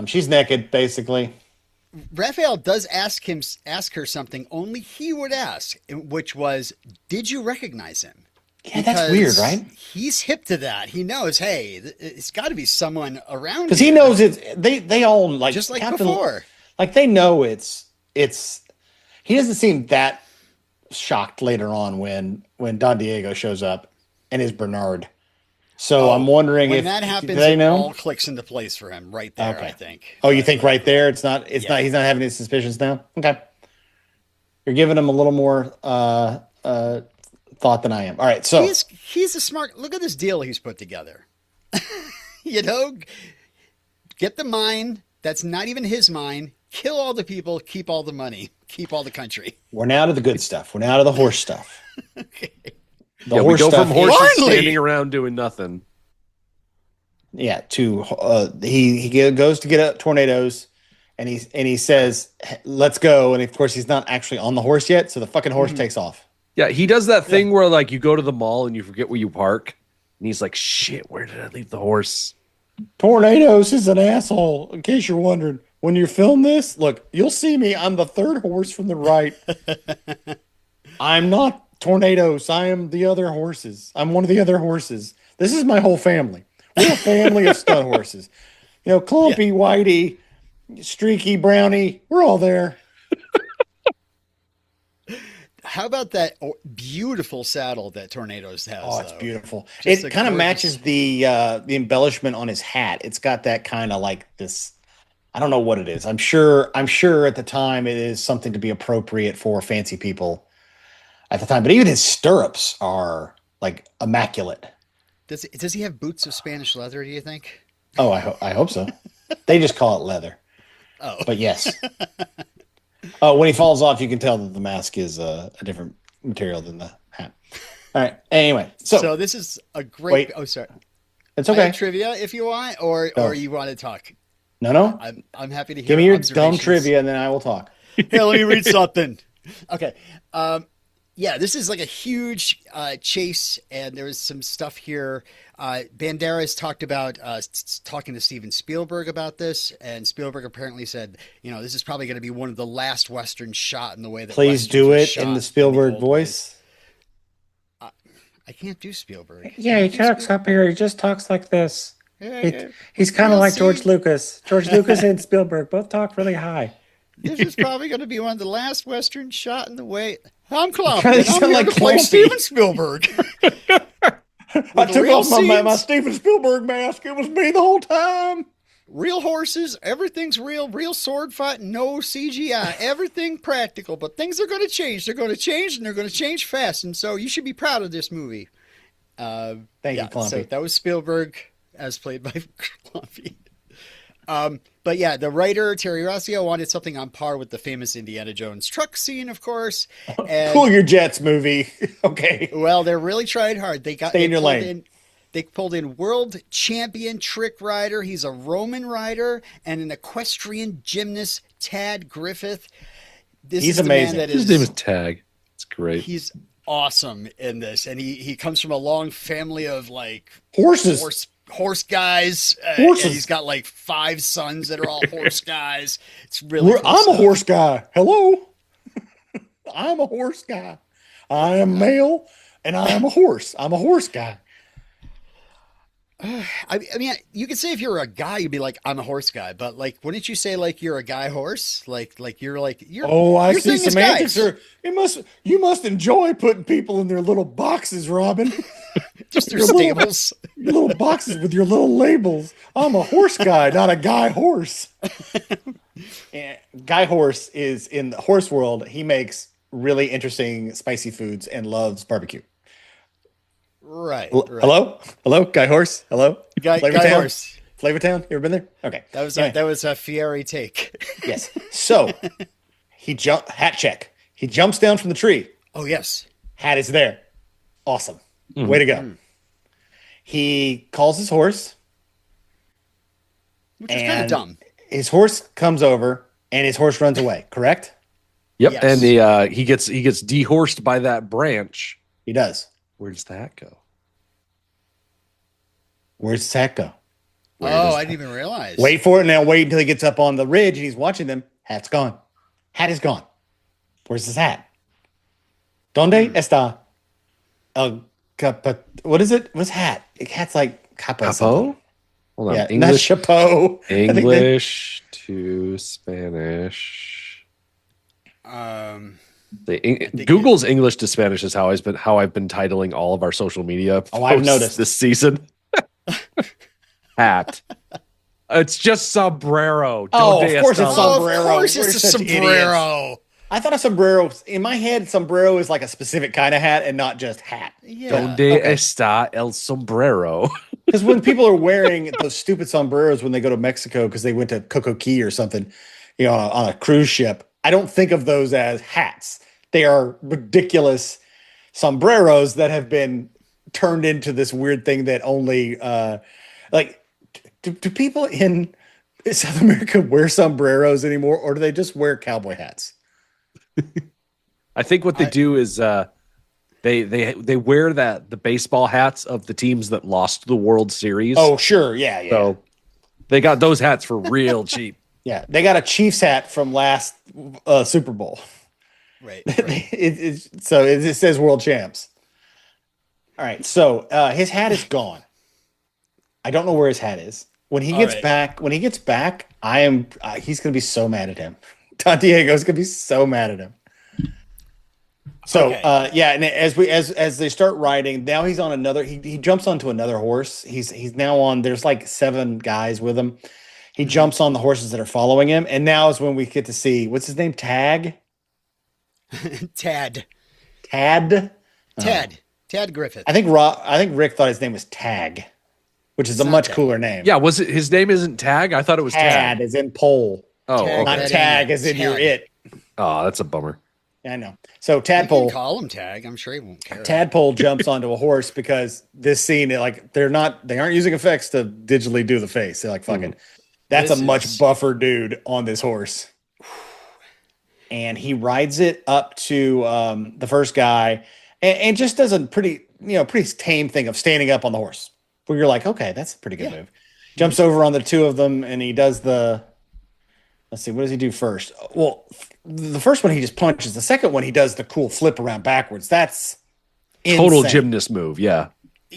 She's naked, basically. Raphael does ask her something only he would ask, which was, "Did you recognize him?" Yeah, that's weird, right? He's hip to that. He knows, hey, it's got to be someone around. Because he knows it's they all like just like Captain, before. Like they know it's. He doesn't seem that shocked later on when Don Diego shows up and is Bernard. So I'm wondering when if that happens, they it know? all clicks into place for him right there. Okay. I think. Oh, you think right there? It's not. He's not having any suspicions now. Okay. You're giving him a little more thought than I am. All right. So he's a smart. Look at this deal he's put together. Get the mine that's not even his mine. Kill all the people. Keep all the money. Keep all the country. we're now to the good stuff. We're now to the horse stuff. Okay. The we go stuff from horses Finally! standing around doing nothing. Yeah, to he goes to get up tornadoes, and he says, "Let's go." And of course, he's not actually on the horse yet, so the fucking horse takes off. Yeah, he does that thing where like you go to the mall and you forget where you park, and he's like, "Shit, where did I leave the horse?" Tornadoes is an asshole. In case you're wondering, when you film this, look, you'll see me. I'm the third horse from the right. I'm not Tornadoes. I am the other horses. I'm one of the other horses. This is my whole family. We're a family of stud horses. Clumpy, Whitey, Streaky, Brownie. We're all there. How about that beautiful saddle that Tornadoes has? Oh, it's beautiful. Just It kind of gorgeous- matches the embellishment on his hat. It's got that kind of like this. I don't know what it is. I'm sure at the time it is something to be appropriate for fancy people at the time. But even his stirrups are like immaculate. Does he have boots of Spanish leather? Do you think? Oh, I hope so. They just call it leather. Oh, But yes. When he falls off, you can tell that the mask is a different material than the hat. All right. Anyway, so this is a great. Wait. Oh, sorry. it's I okay. have trivia if you want, or you want to talk. No. I'm happy to hear. Give me your dumb observations. trivia, and then I will talk. Here, let me read something. Okay. yeah, this is like a huge chase, and there was some stuff here. Banderas talked about talking to Steven Spielberg about this, and Spielberg apparently said, this is probably going to be one of the last westerns shot in the way that Please westerns do were it shot in the the Spielberg old ways. voice. I can't do Spielberg. Yeah, Can he you do talks Spielberg? up here. He just talks like this. Yeah, He, yeah. he's kind of We'll like George see. Lucas. George Lucas and Spielberg both talk really high. This is probably going to be one of the last westerns shot in the way. I'm Kinda Clompy. I'm sound here like to play Clompy. Steven Spielberg. I took real off my scenes. Steven Spielberg mask. It was me the whole time. Real horses, everything's real sword fight, no CGI, everything practical. But things are going to change. They're going to change, and they're going to change fast. And so you should be proud of this movie. Thank you, So Clumpy. that was Spielberg, as played by Clumpy. But yeah, the writer Terry Rossio wanted something on par with the famous Indiana Jones truck scene, of course. And Cool your jets movie. Okay. well, they're really trying hard. Stay in your lane. They pulled in world champion trick rider. He's a Roman rider and an equestrian gymnast, Tad Griffith. He's the man amazing. that His name is Tag. It's great. He's awesome in this, and he comes from a long family of like Horses. horse guys. Horses. And he's got like 5 sons that are all horse guys. It's really cool I'm a stuff. horse guy. Hello. I'm a horse guy. I am male and I am a horse. I'm a horse guy. I mean, you could say if you're a guy, you'd be like, I'm a horse guy. But like, wouldn't you say like you're a guy horse? Like you're. Oh, I your see. thing is Semantics guys. you must enjoy putting people in their little boxes, Robin. Just their Your little- stables. Your little boxes with your little labels. I'm a horse guy, not a guy horse. And Guy Horse is in the horse world. He makes really interesting spicy foods and loves barbecue. Right. Hello, Guy Horse. Hello, Guy Flavortown? horse. Flavortown. You ever been there? Okay, That was a Fieri take. yes. So hat check. He jumps down from the tree. Oh yes. Hat is there. Awesome. Way to go. He calls his horse. Which is kind of And dumb. His horse comes over and his horse runs away, correct? Yep, Yes. and he gets dehorsed by that branch. He does. Where does that go? Where's his hat go? Where does I didn't even realize. Wait for it now. Wait until he gets up on the ridge and he's watching them. Hat's gone. Hat is gone. Where's his hat? ¿Dónde está el what is it? What's hat? Hat's like capo. Capo? Hold on. Yeah, English, not chapeau. I think English to Spanish. Google's English to Spanish is how I've been titling all of our social media. Oh, I've posts noticed. this season. Hat. It's just sombrero. Oh, Donde of course está it's la- sombrero. Of course, We're it's a such sombrero. I thought a sombrero, in my head, sombrero is like a specific kind of hat and not just hat. Yeah. Donde Okay. está el sombrero? Because when people are wearing those stupid sombreros when they go to Mexico because they went to Coco Key or something, on a cruise ship, I don't think of those as hats. They are ridiculous sombreros that have been turned into this weird thing that only, do people in South America wear sombreros anymore, or do they just wear cowboy hats? I think what they do is they wear the baseball hats of the teams that lost the World Series. Oh, sure, yeah. So they got those hats for real cheap. Yeah, they got a Chiefs hat from last Super Bowl. Right. It says world champs. All right, so his hat is gone. I don't know where his hat is. When he gets back, he's going to be so mad at him. Don Diego's going to be so mad at him. So, Okay. and as they start riding, now he's on another. He jumps onto another horse. He's now on. There's like 7 guys with him. He jumps on the horses that are following him, and now is when we get to see what's his name. Tag. Tad Griffith. I think Rick thought his name was Tag, which is a not much Tag. cooler name. Yeah, was it his name isn't Tag? I thought it was Tad Tag. is in pole, Oh, Tag. okay. not That Tag ain't as in Tag. you're it. Oh, that's a bummer. Yeah, I know. So You can Tadpole. call him Tag. I'm sure he won't care. Tadpole jumps onto a horse because this scene, they aren't using effects to digitally do the face. They're like, fucking, that's This a much is- buffer dude on this horse. and he rides it up to the first guy, and just does a pretty tame thing of standing up on the horse. Where you're like, okay, that's a pretty good move. Jumps over on the two of them, and he does the. Let's see, what does he do first? Well, the first one he just punches. The second one he does the cool flip around backwards. That's total insane. gymnast move. Yeah.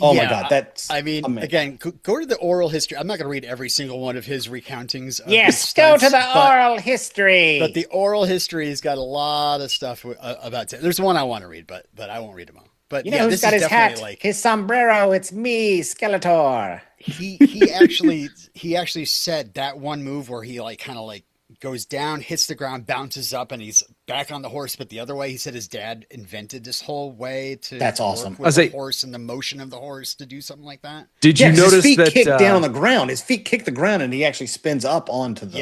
Oh my God, that's I mean, amazing. again, go to the oral history. I'm not going to read every single one of his recountings. Of Yes, his go stunts, to the oral history. But the oral history has got a lot of stuff about it. There's one I want to read, but I won't read them all. But you know who's this got is his definitely hat, like his sombrero? It's me, Skeletor. he actually said that one move where he like kind of like goes down, hits the ground, bounces up, and he's back on the horse, but the other way. He said his dad invented this whole way to That's awesome. work with the horse and the motion of the horse to do something like that. Did you 'cause notice his feet that kick down on the ground? His feet kick the ground, and he actually spins up onto the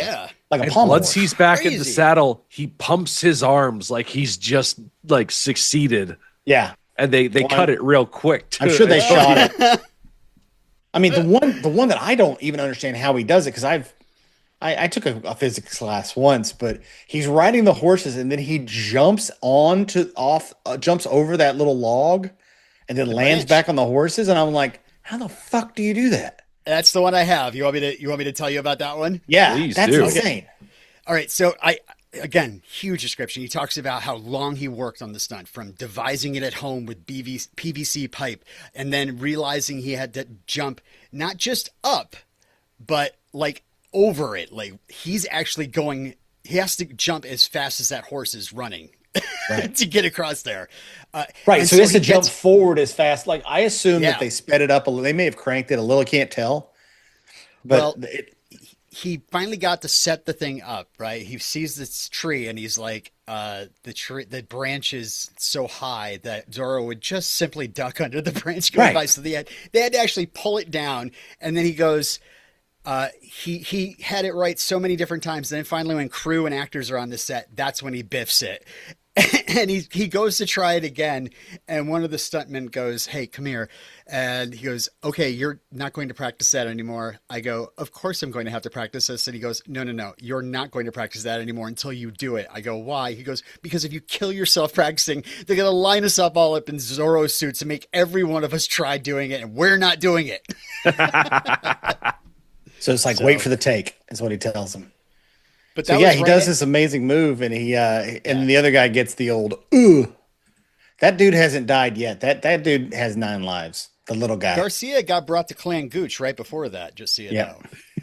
like a and pommel once horse. he's back in the Crazy. saddle, he pumps his arms like he's just like succeeded. Yeah, And they cut it real quick too. I'm sure they shot it. I mean, the one that I don't even understand how he does it, because I took a physics class once, but he's riding the horses and then he jumps jumps over that little log and then lands branch. back on the horses, and I'm like, how the fuck do you do that? That's the one I have. You want me to tell you about that one? Yeah, Please that's do. insane. All right, so again, huge description. He talks about how long he worked on the stunt, from devising it at home with PVC pipe, and then realizing he had to jump not just up, but like over it. Like he has to jump as fast as that horse is running Right. to get across there. Right, and so he has to he jump gets- forward as fast. Like I assume Yeah. that they sped it up a little. They may have cranked it a little. Can't tell. But Well, he finally got to set the thing up, right? He sees this tree and he's like, the branch is so high that Zorro would just simply duck under the branch going Right. by. So they had to actually pull it down. And then he goes, he had it right so many different times. Then finally, when crew and actors are on the set, that's when he biffs it. And he goes to try it again, and one of the stuntmen goes, "Hey, come here," and he goes, "Okay, you're not going to practice that anymore." I go, "Of course I'm going to have to practice this," and he goes, "No, you're not going to practice that anymore until you do it." I go, "Why?" He goes, "Because if you kill yourself practicing, they're gonna line us all up in Zorro suits and make every one of us try doing it, and we're not doing it." so it's like wait for the take, is what he tells him. But So that yeah, was he right does at- this amazing move, and and the other guy gets the old ooh. That dude hasn't died yet. That dude has 9 lives. The little guy. Garcia got brought to Clan Gooch right before that, just so you Yeah.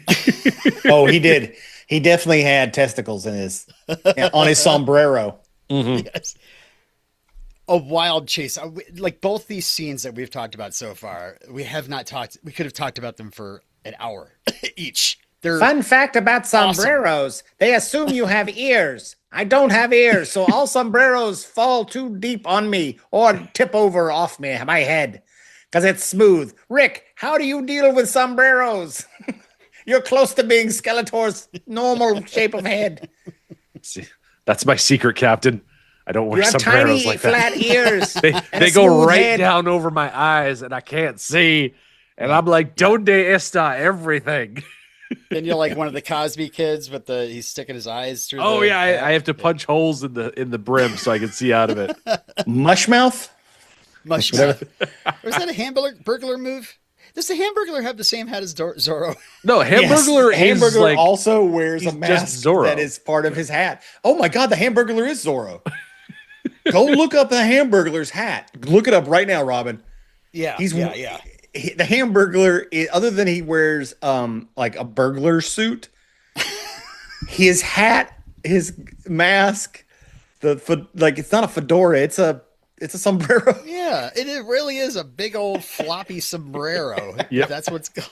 know. Oh, he did. He definitely had testicles in on his sombrero. Yes. A wild chase. Like both these scenes that we've talked about so far, we could have talked about them for an hour each. They're Fun fact about sombreros: they assume you have ears. I don't have ears, so all sombreros fall too deep on me or tip over off my head because it's smooth. Rick, how do you deal with sombreros? You're close to being Skeletor's normal shape of head. See, that's my secret, Captain. I don't wear You have sombreros tiny like that. flat ears. They and a go smooth right head. down over my eyes, and I can't see. And I'm like, "Donde está everything?" Then you're like one of the Cosby kids with he's sticking his eyes through. Oh yeah, I have to punch holes in the brim so I can see out of it. Mushmouth. Mush mouth. Or is that a Hamburglar move? Does the Hamburglar have the same head as Zorro? No, Hamburglar Yes, is Hamburglar like also wears a he's mask just Zorro. that is part of his hat. Oh my God, the Hamburglar is Zorro. Go look up the Hamburglar's hat. Look it up right now, Robin. Yeah, The Hamburglar, other than he wears like a burglar suit, his hat, his mask, it's not a fedora, it's a sombrero. Yeah, it really is a big old floppy sombrero. Yep. That's what's going.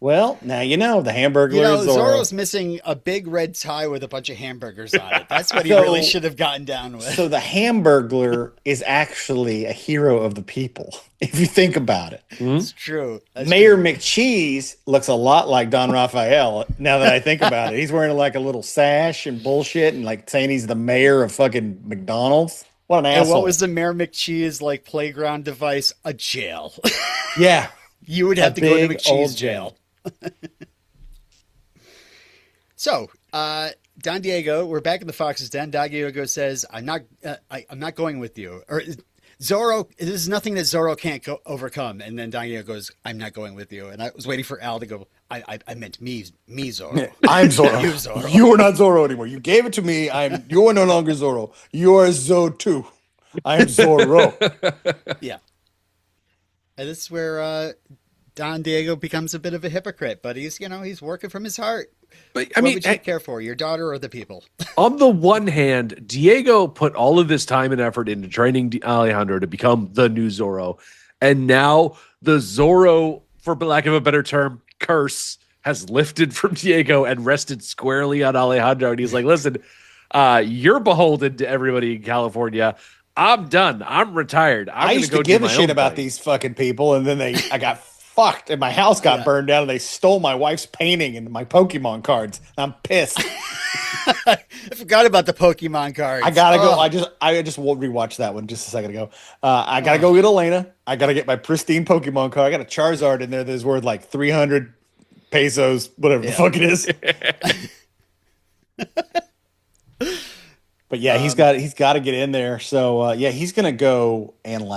Well, now you know the Hamburglar You know, is Zorro. Zorro's missing a big red tie with a bunch of hamburgers on it. That's what he So- really should have gotten down with. So the Hamburglar is actually a hero of the people, if you think about it. It's true. That's Mayor true. McCheese looks a lot like Don Raphael. Now that I think about it, he's wearing like a little sash and bullshit, and like saying he's the mayor of fucking McDonald's. What an And asshole! what was the Mayor McCheese like playground device? A jail. Yeah, You would have A to go to big old McCheese jail. So, Don Diego, we're back in the Fox's Den. Don Diego says, I'm not going with you. Or Zorro, there's nothing that Zorro can't overcome. And then Don Diego goes, I'm not going with you. And I was waiting for Al to go, I meant me Zorro. I'm Zorro. You, Zorro. You are not Zorro anymore. You gave it to me. You are no longer Zorro. You are Zo too. I am Zorro. Yeah. And this is where Don Diego becomes a bit of a hypocrite, but he's working from his heart. But What would you care for, your daughter or the people? on the one hand, Diego put all of this time and effort into training Alejandro to become the new Zorro. And now the Zorro, for lack of a better term, curse has lifted from Diego and rested squarely on Alejandro. And he's like, listen, you're beholden to everybody in California. I'm done. I'm retired. I used to give a shit about these fucking people, and then I got fucked, and my house got burned down, and they stole my wife's painting and my Pokemon cards. I'm pissed. I forgot about the Pokemon cards. I gotta go. I just rewatched that one just a second ago. I gotta go get Elena. I gotta get my pristine Pokemon card. I got a Charizard in there that's worth like 300 pesos, whatever the fuck it is. But yeah, he's got to get in there. So he's gonna go and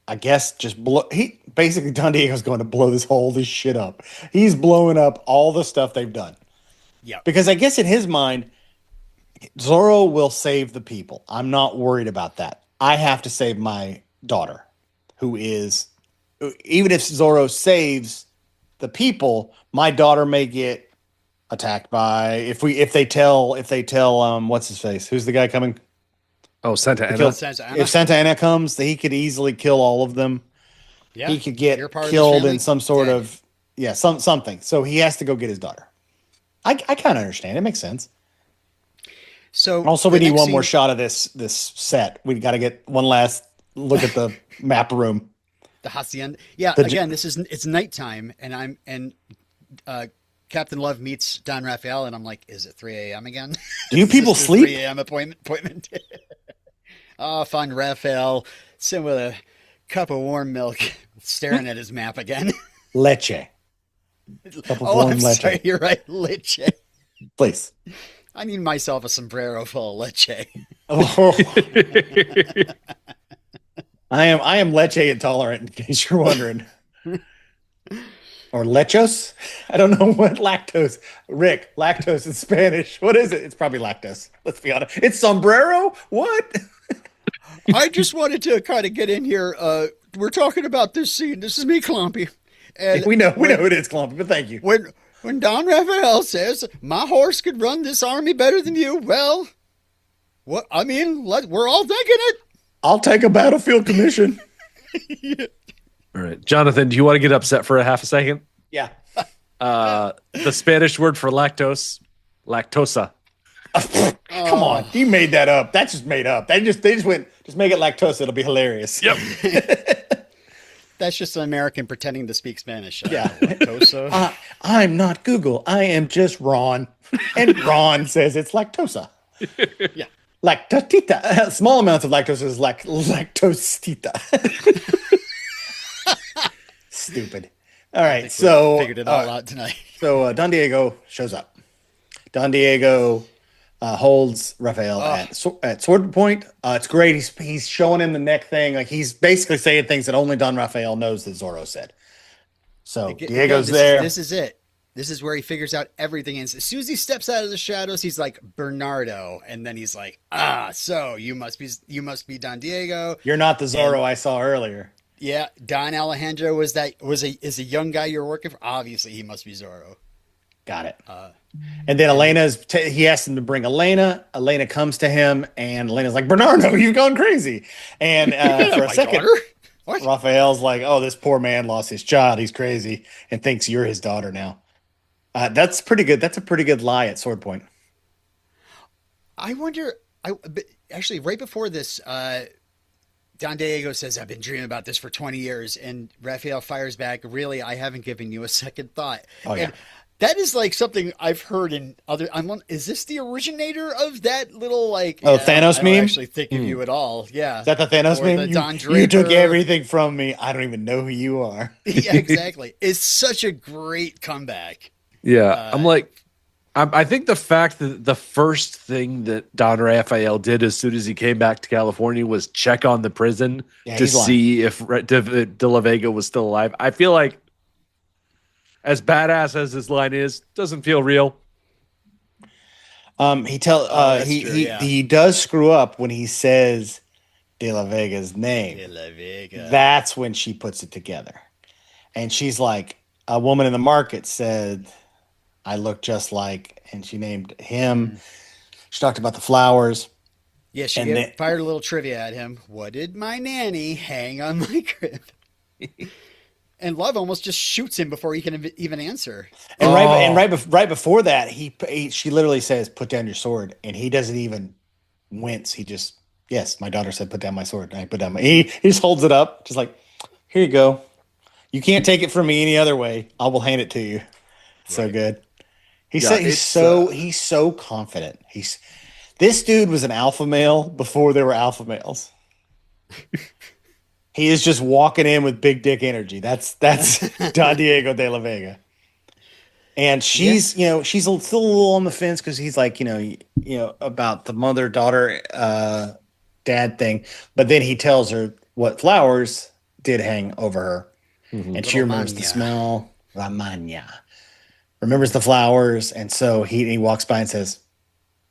I guess just blow. Basically Don Diego's going to blow this shit up. He's blowing up all the stuff they've done. Yeah, because I guess in his mind, Zorro will save the people. I'm not worried about that. I have to save my daughter, who is, even if Zorro saves the people, my daughter may get attacked by if they tell what's his face, who's the guy coming, Santa Ana. If Santa Ana comes, he could easily kill all of them. He could get killed in some sort of something, so he has to go get his daughter. I kind of understand, it makes sense. So also we need one more shot of this set. We got to get one last look at the map room, the hacienda. Again, it's nighttime, and Captain Love meets Don Raphael, and I'm like, is it 3 a.m. again? Do you people sleep? 3 a.m. appointment. Find Raphael sitting with a cup of warm milk, staring at his map again. Leche. Cup of warm leche. Sorry, you're right, leche. Please. I need myself a sombrero full of leche. Oh. I am leche intolerant, in case you're wondering. Or lechos? I don't know what lactose. Rick, lactose in Spanish. What is it? It's probably lactose. Let's be honest. It's sombrero? What? I just wanted to kind of get in here. We're talking about this scene. This is me, Clumpy. And we know it is Clumpy, but thank you. When Don Raphael says, my horse could run this army better than you, well, what? I mean, we're all thinking it. I'll take a battlefield commission. All right. Jonathan, do you want to get upset for a half a second? Yeah. The Spanish word for lactosa. Come on. You made that up. That's just made up. They just went, just make it lactosa. It'll be hilarious. Yep. That's just an American pretending to speak Spanish. Yeah. Lactosa. I'm not Google. I am just Ron. And Ron says it's lactosa. Yeah. Lactotita. Small amounts of lactose is lactosita. Stupid. All right, so figured it all out tonight. So Don Diego shows up. Don Diego holds Raphael at sword point. It's great. He's showing him the neck thing. Like he's basically saying things that only Don Raphael knows that Zorro said. So Diego's there. This is it. This is where he figures out everything. And as soon as he steps out of the shadows, he's like Bernardo, and then he's like, so you must be Don Diego. You're not the Zorro I saw earlier. Yeah, Don Alejandro is a young guy you're working for. Obviously, he must be Zorro. Got it. And then he asks him to bring Elena. Elena comes to him, and Elena's like, Bernardo, you've gone crazy. And for a second, Raphael's like, oh, this poor man lost his child. He's crazy and thinks you're his daughter now. That's pretty good. That's a pretty good lie at sword point. I wonder, actually, right before this, Don Diego says, I've been dreaming about this for 20 years. And Raphael fires back, really, I haven't given you a second thought. Oh, yeah. And that is like something I've heard in other. Is this the originator of that little Thanos I meme? don't actually think of you at all. Yeah. Is that the Thanos meme? You took everything from me. I don't even know who you are. Yeah, exactly. It's such a great comeback. Yeah. I'm like, I think the fact that the first thing that Don Raphael did as soon as he came back to California was check on the prison Yeah, to he's lying. see if De La Vega was still alive. I feel like, as badass as this line is, doesn't feel real. that's true, yeah. He does screw up when he says De La Vega's name. De La Vega. That's when she puts it together. And she's like, a woman in the market said, I look just like, and she named him. She talked about the flowers. Yeah, she And fired a little trivia at him. What did my nanny hang on my crib? And Love almost just shoots him before he can even answer. And right before that, she literally says, "Put down your sword," and he doesn't even wince. He just, yes, my daughter said, "Put down my sword." And I put down my. He just holds it up, just like, here you go. You can't take it from me any other way. I will hand it to you. So good. He's so confident. This dude was an alpha male before there were alpha males. He is just walking in with big dick energy. That's Don Diego de la Vega. And she's still a little on the fence because he's like, about the mother-daughter dad thing. But then he tells her what flowers did hang over her. Mm-hmm. And she remembers the smell. Ramanya. Remembers the flowers. And so he walks by and says,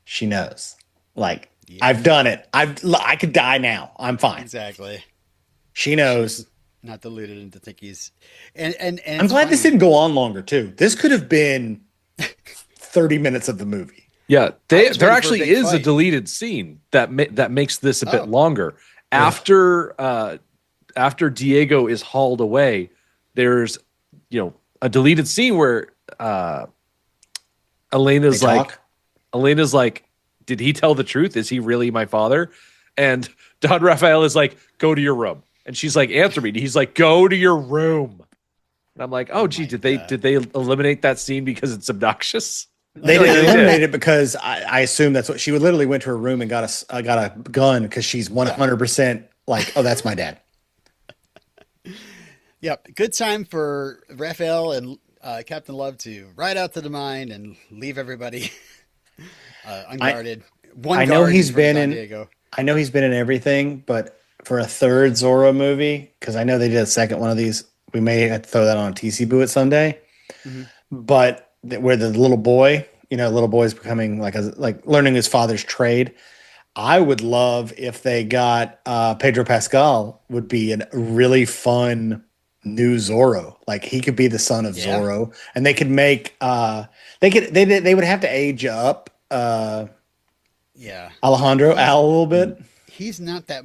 she knows. Like, I've done it. I could die now. I'm fine. Exactly. She knows. Not deluded into think he's and I'm glad this didn't go on longer too. This could have been 30 minutes of the movie. Yeah, there actually is a deleted scene that makes this a bit longer. After Diego is hauled away, there's a deleted scene where Elena's like, did he tell the truth? Is he really my father? And Don Raphael is like, go to your room. And she's like, answer me. And he's like, go to your room. And I'm like, oh gee, did they eliminate that scene because it's obnoxious? They didn't eliminate it because I assume that's what she would literally went to her room and got a gun because she's 100% like, oh, that's my dad. Yep. Good time for Raphael and Captain Love to ride out to the mine and leave everybody unguarded. I know he's been in everything, but for a third Zorro movie, because I know they did a second one of these, we may have to throw that on a TC Boo at Sunday. Mm-hmm. But where the little boy, is becoming like learning his father's trade. I would love if they got Pedro Pascal would be a really fun new Zorro. Like he could be the son of Zorro, and they could make they would have to age up Alejandro Al a little bit. He's not that.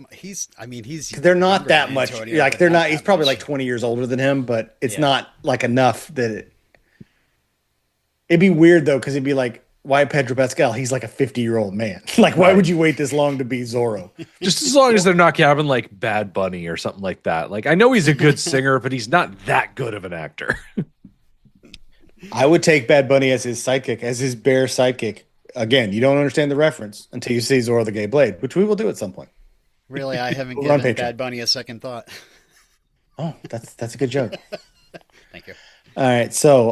They're not that much. Like they're not. He's probably like 20 years older than him, but it's not like enough that it'd be weird though, because it'd be like, why Pedro Pascal? He's like a 50-year-old man. Like, why would you wait this long to be Zorro? Just as long as they're not having like Bad Bunny or something like that. Like, I know he's a good singer, but he's not that good of an actor. I would take Bad Bunny as his sidekick, as his bear sidekick. Again, you don't understand the reference until you see Zorro the Gay Blade, which we will do at some point. Really, I haven't given Bad Bunny a second thought. Oh, that's a good joke. Thank you. All right, so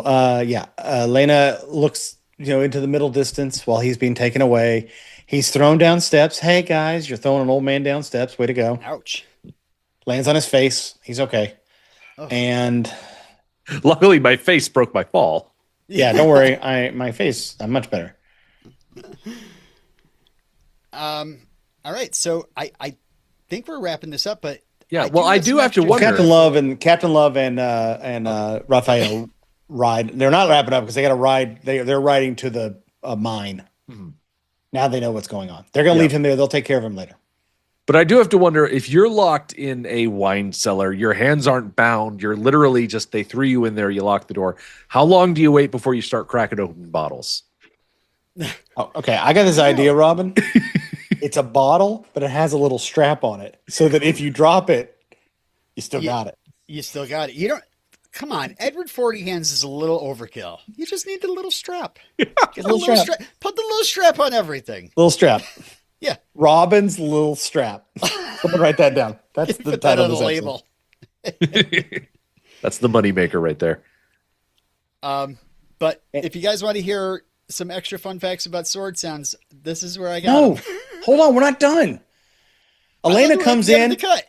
Lena looks into the middle distance while he's being taken away. He's thrown down steps. Hey guys, you're throwing an old man down steps. Way to go! Ouch! Lands on his face. He's okay. Oh. And luckily, my face broke my fall. Yeah, don't worry. I'm much better. All right, so I think we're wrapping this up, but I do have to wonder. Captain Love and Raphael ride. They're not wrapping up because they got to ride. They're riding to the mine. Mm-hmm. Now they know what's going on. They're going to leave him there. They'll take care of him later. But I do have to wonder, if you're locked in a wine cellar, your hands aren't bound. You're literally they threw you in there. You lock the door. How long do you wait before you start cracking open bottles? Oh, okay, I got this idea, Robin. It's a bottle, but it has a little strap on it, so that if you drop it, you still got it. You still got it. You don't. Come on, Edward 40 Hands is a little overkill. You just need the little strap. Get the little strap. Put the little strap on everything. Little strap. Yeah. Robin's little strap. Someone write that down. That's the title of the label. That's the moneymaker right there. But if you guys want to hear some extra fun facts about sword sounds. This is where I got No, them. hold on, we're not done. I thought Elena we were at comes the end in. of the cut.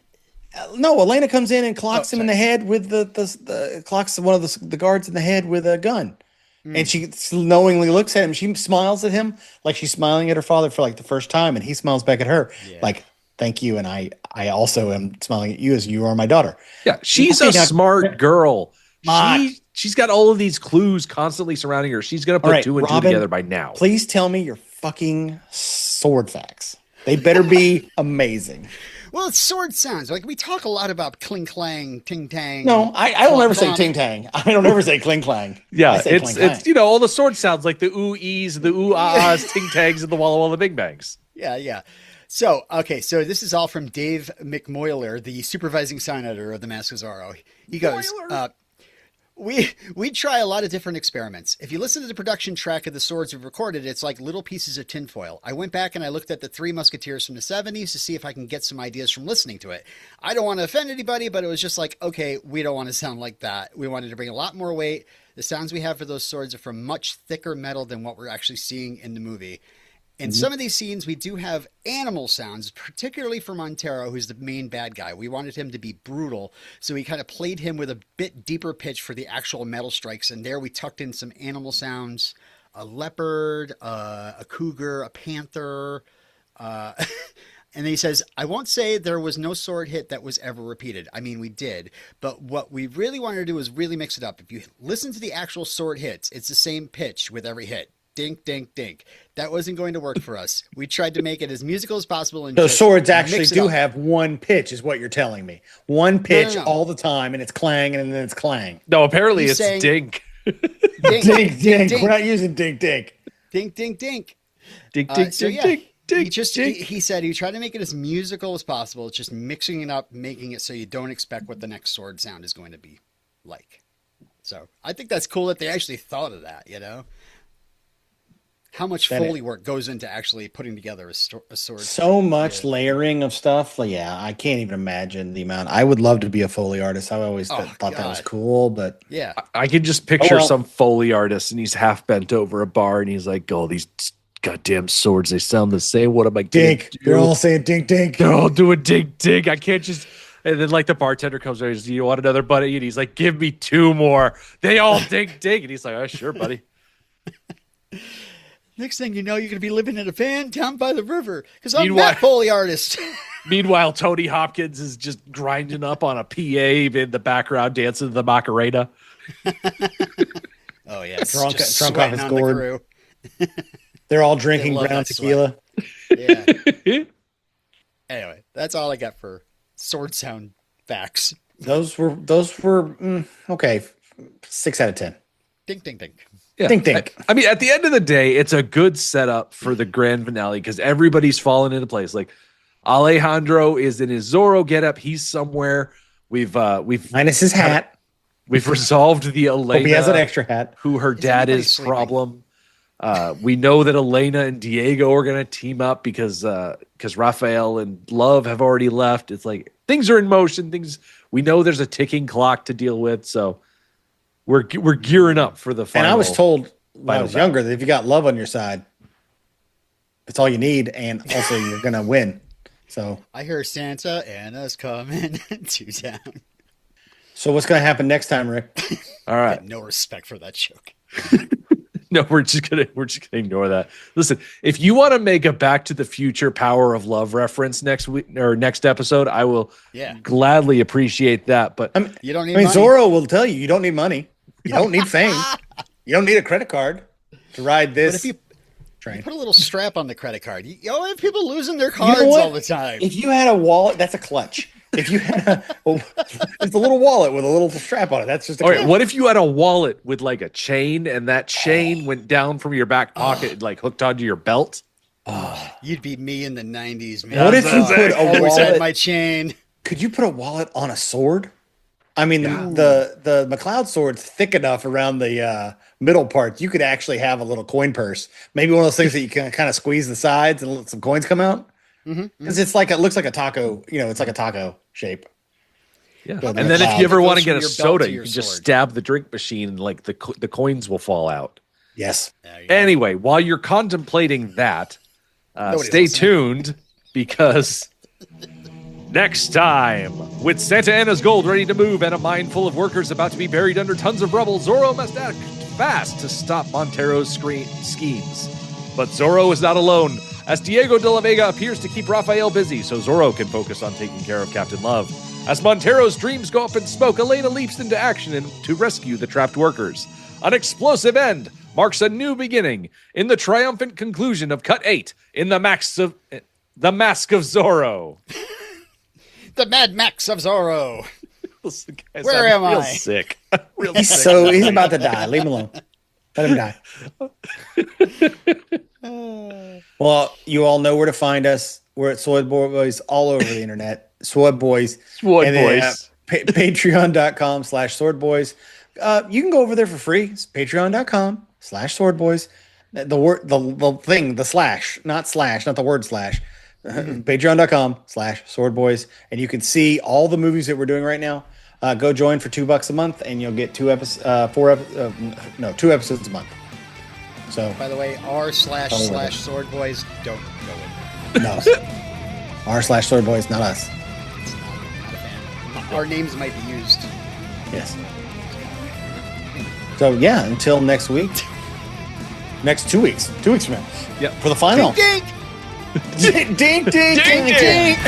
No, Elena comes in and clocks Oh, him in the head with the clocks one of the guards in the head with a gun. And she knowingly looks at him. She smiles at him like she's smiling at her father for like the first time, and he smiles back at her like, "Thank you." And I also am smiling at you as you are my daughter. Yeah, she's Okay, a now- smart girl. Come She's got all of these clues constantly surrounding her. She's gonna put All right, two and two Robin, together by now. Please tell me your fucking sword facts. They better be amazing. Well, it's sword sounds. Like we talk a lot about cling clang, ting tang. No, I don't ever say clomp. ting tang. I don't ever say cling clang. I Yeah, say it's clang it's clang. all the sword sounds like the ooh ees, the ooh ahs, ting tangs, and the walla walla bing bangs. Yeah. So, okay, so this is all from Dave McMoyler, the supervising sound editor of The Mask of Zorro. He goes, we try a lot of different experiments. If you listen to the production track of the swords we've recorded, it's like little pieces of tinfoil. I went back and I looked at the Three Musketeers from the 70s to see if I can get some ideas from listening to it. I don't want to offend anybody, but it was just like, okay, we don't want to sound like that. We wanted to bring a lot more weight. The sounds we have for those swords are from much thicker metal than what we're actually seeing in the movie. In some of these scenes, we do have animal sounds, particularly for Montero, who's the main bad guy. We wanted him to be brutal, so we kind of played him with a bit deeper pitch for the actual metal strikes. And there we tucked in some animal sounds, a leopard, a cougar, a panther. And then he says, I won't say there was no sword hit that was ever repeated. I mean, we did. But what we really wanted to do was really mix it up. If you listen to the actual sword hits, it's the same pitch with every hit. Dink, dink, dink. That wasn't going to work for us. We tried to make it as musical as possible. And So just swords actually mix it do up. have one pitch, is what you're telling me. One pitch no. all the time, and it's clang, and then it's clang. No, apparently He's it's saying- dink. Dink, Dink, dink. dink. We're not using dink, dink. Dink, dink, dink. Dink, dink, So dink, yeah, dink, dink, he just dink. he said he tried to make it as musical as possible. It's just mixing it up, making it so you don't expect what the next sword sound is going to be like. So I think that's cool that they actually thought of that. You know, how much That Foley work goes into actually putting together a sword. So much layering of stuff. Like, yeah, I can't even imagine the amount. I would love to be a Foley artist. I always thought that was God. cool, but Yeah, I can just picture well. some Foley artist and he's half bent over a bar and he's like, oh, these goddamn swords, they sound the same. What am I gonna dink. do? They're all saying dink, dink. They're all doing dink, dink. I can't just. And then like the bartender comes over and says, you want another buddy? And he's like, give me two more. They all dink, dink. And he's like, oh, sure, buddy. next thing you know, you're going to be living in a van down by the river because I'm Meanwhile- that Foley artist. Meanwhile, Tony Hopkins is just grinding up on a PA in the background, dancing to the Macarena. Oh yeah, it's Drunk- just drunk off sweating his on the gourd. crew. They're all drinking love brown that sweat. tequila. Yeah. Anyway, that's all I got for sword sound facts. Those were okay. 6 out of 10. Dink, dink, dink. Yeah. Dink, dink. I mean, at the end of the day, it's a good setup for the grand finale because everybody's fallen into place. Like Alejandro is in his Zorro getup. He's somewhere. We've Minus his hat. we've resolved the Hope he has an Elena, extra hat. who her dad anybody is sleeping? problem. We know that Elena and Diego are going to team up because Raphael and Love have already left. It's like things are in motion. We know there's a ticking clock to deal with, so we're gearing up for the final. And I was told when I final was battle. younger that if you got love on your side, that's all you need, and also you're gonna win. So, I hear Santa Anna's coming to town. so what's gonna happen next time, Rick? All I right. have no respect for that joke. No, we're just gonna ignore that. Listen, if you want to make a Back to the Future Power of Love reference next week or next episode, I will Yeah. gladly appreciate that. But You don't need I mean, money. Zorro will tell you don't need money, you don't need fame, you don't need a credit card to ride But this if you train. put a little strap on the credit card, you know, have people losing their cards what? all the time. If you had a wallet, that's a clutch. If you had it's a little wallet with a little strap on it. That's just a all right, clutch. what if you had a wallet with like a chain and that chain went down from your back pocket and like hooked onto your belt? You'd be me in the 90s, man. What if you put a always had wallet? my chain? Could you put a wallet on a sword? I mean, the McLeod sword's thick enough around the middle part. You could actually have a little coin purse. Maybe one of those things that you can kind of squeeze the sides and let some coins come out. Because it's like it looks like a taco. You know, it's like a taco shape. Yeah. Build And the then if cloud. you ever It want to goes get a from your belt soda, to you your can just sword. stab the drink machine and like the coins will fall out. Yes. There you go. Anyway, while you're contemplating that, Nobody's stay listening. tuned because next time, with Santa Ana's gold ready to move and a mine full of workers about to be buried under tons of rubble, Zorro must act fast to stop Montero's schemes. But Zorro is not alone, as Diego de la Vega appears to keep Raphael busy so Zorro can focus on taking care of Captain Love. As Montero's dreams go up in smoke, Elena leaps into action to rescue the trapped workers. An explosive end marks a new beginning in the triumphant conclusion of Cut 8 in The Mask of Zorro. The Mad Max of Zorro. Guys, Where I'm am real I? sick. Real He's sick. he's about to die. Leave him alone. Let him die. Well, you all know where to find us. We're at Sword Boys all over the internet. Sword Boys. Sword And then, Boys. Patreon.com/swordboys. You can go over there for free. It's patreon.com/swordboys. The thing, the slash, not the word slash. Patreon.com/swordboys. And you can see all the movies that we're doing right now. Go join for $2 a month and you'll get 2 episodes a month. So By the way, r//sword boys, don't go in. no. r/swordboys, not us. It's not a fan. Our names might be used. Yes. So yeah, until next week. Next 2 weeks. 2 weeks from now. Yep. For the final. Dink! Dink, dink, dink, dink, dink.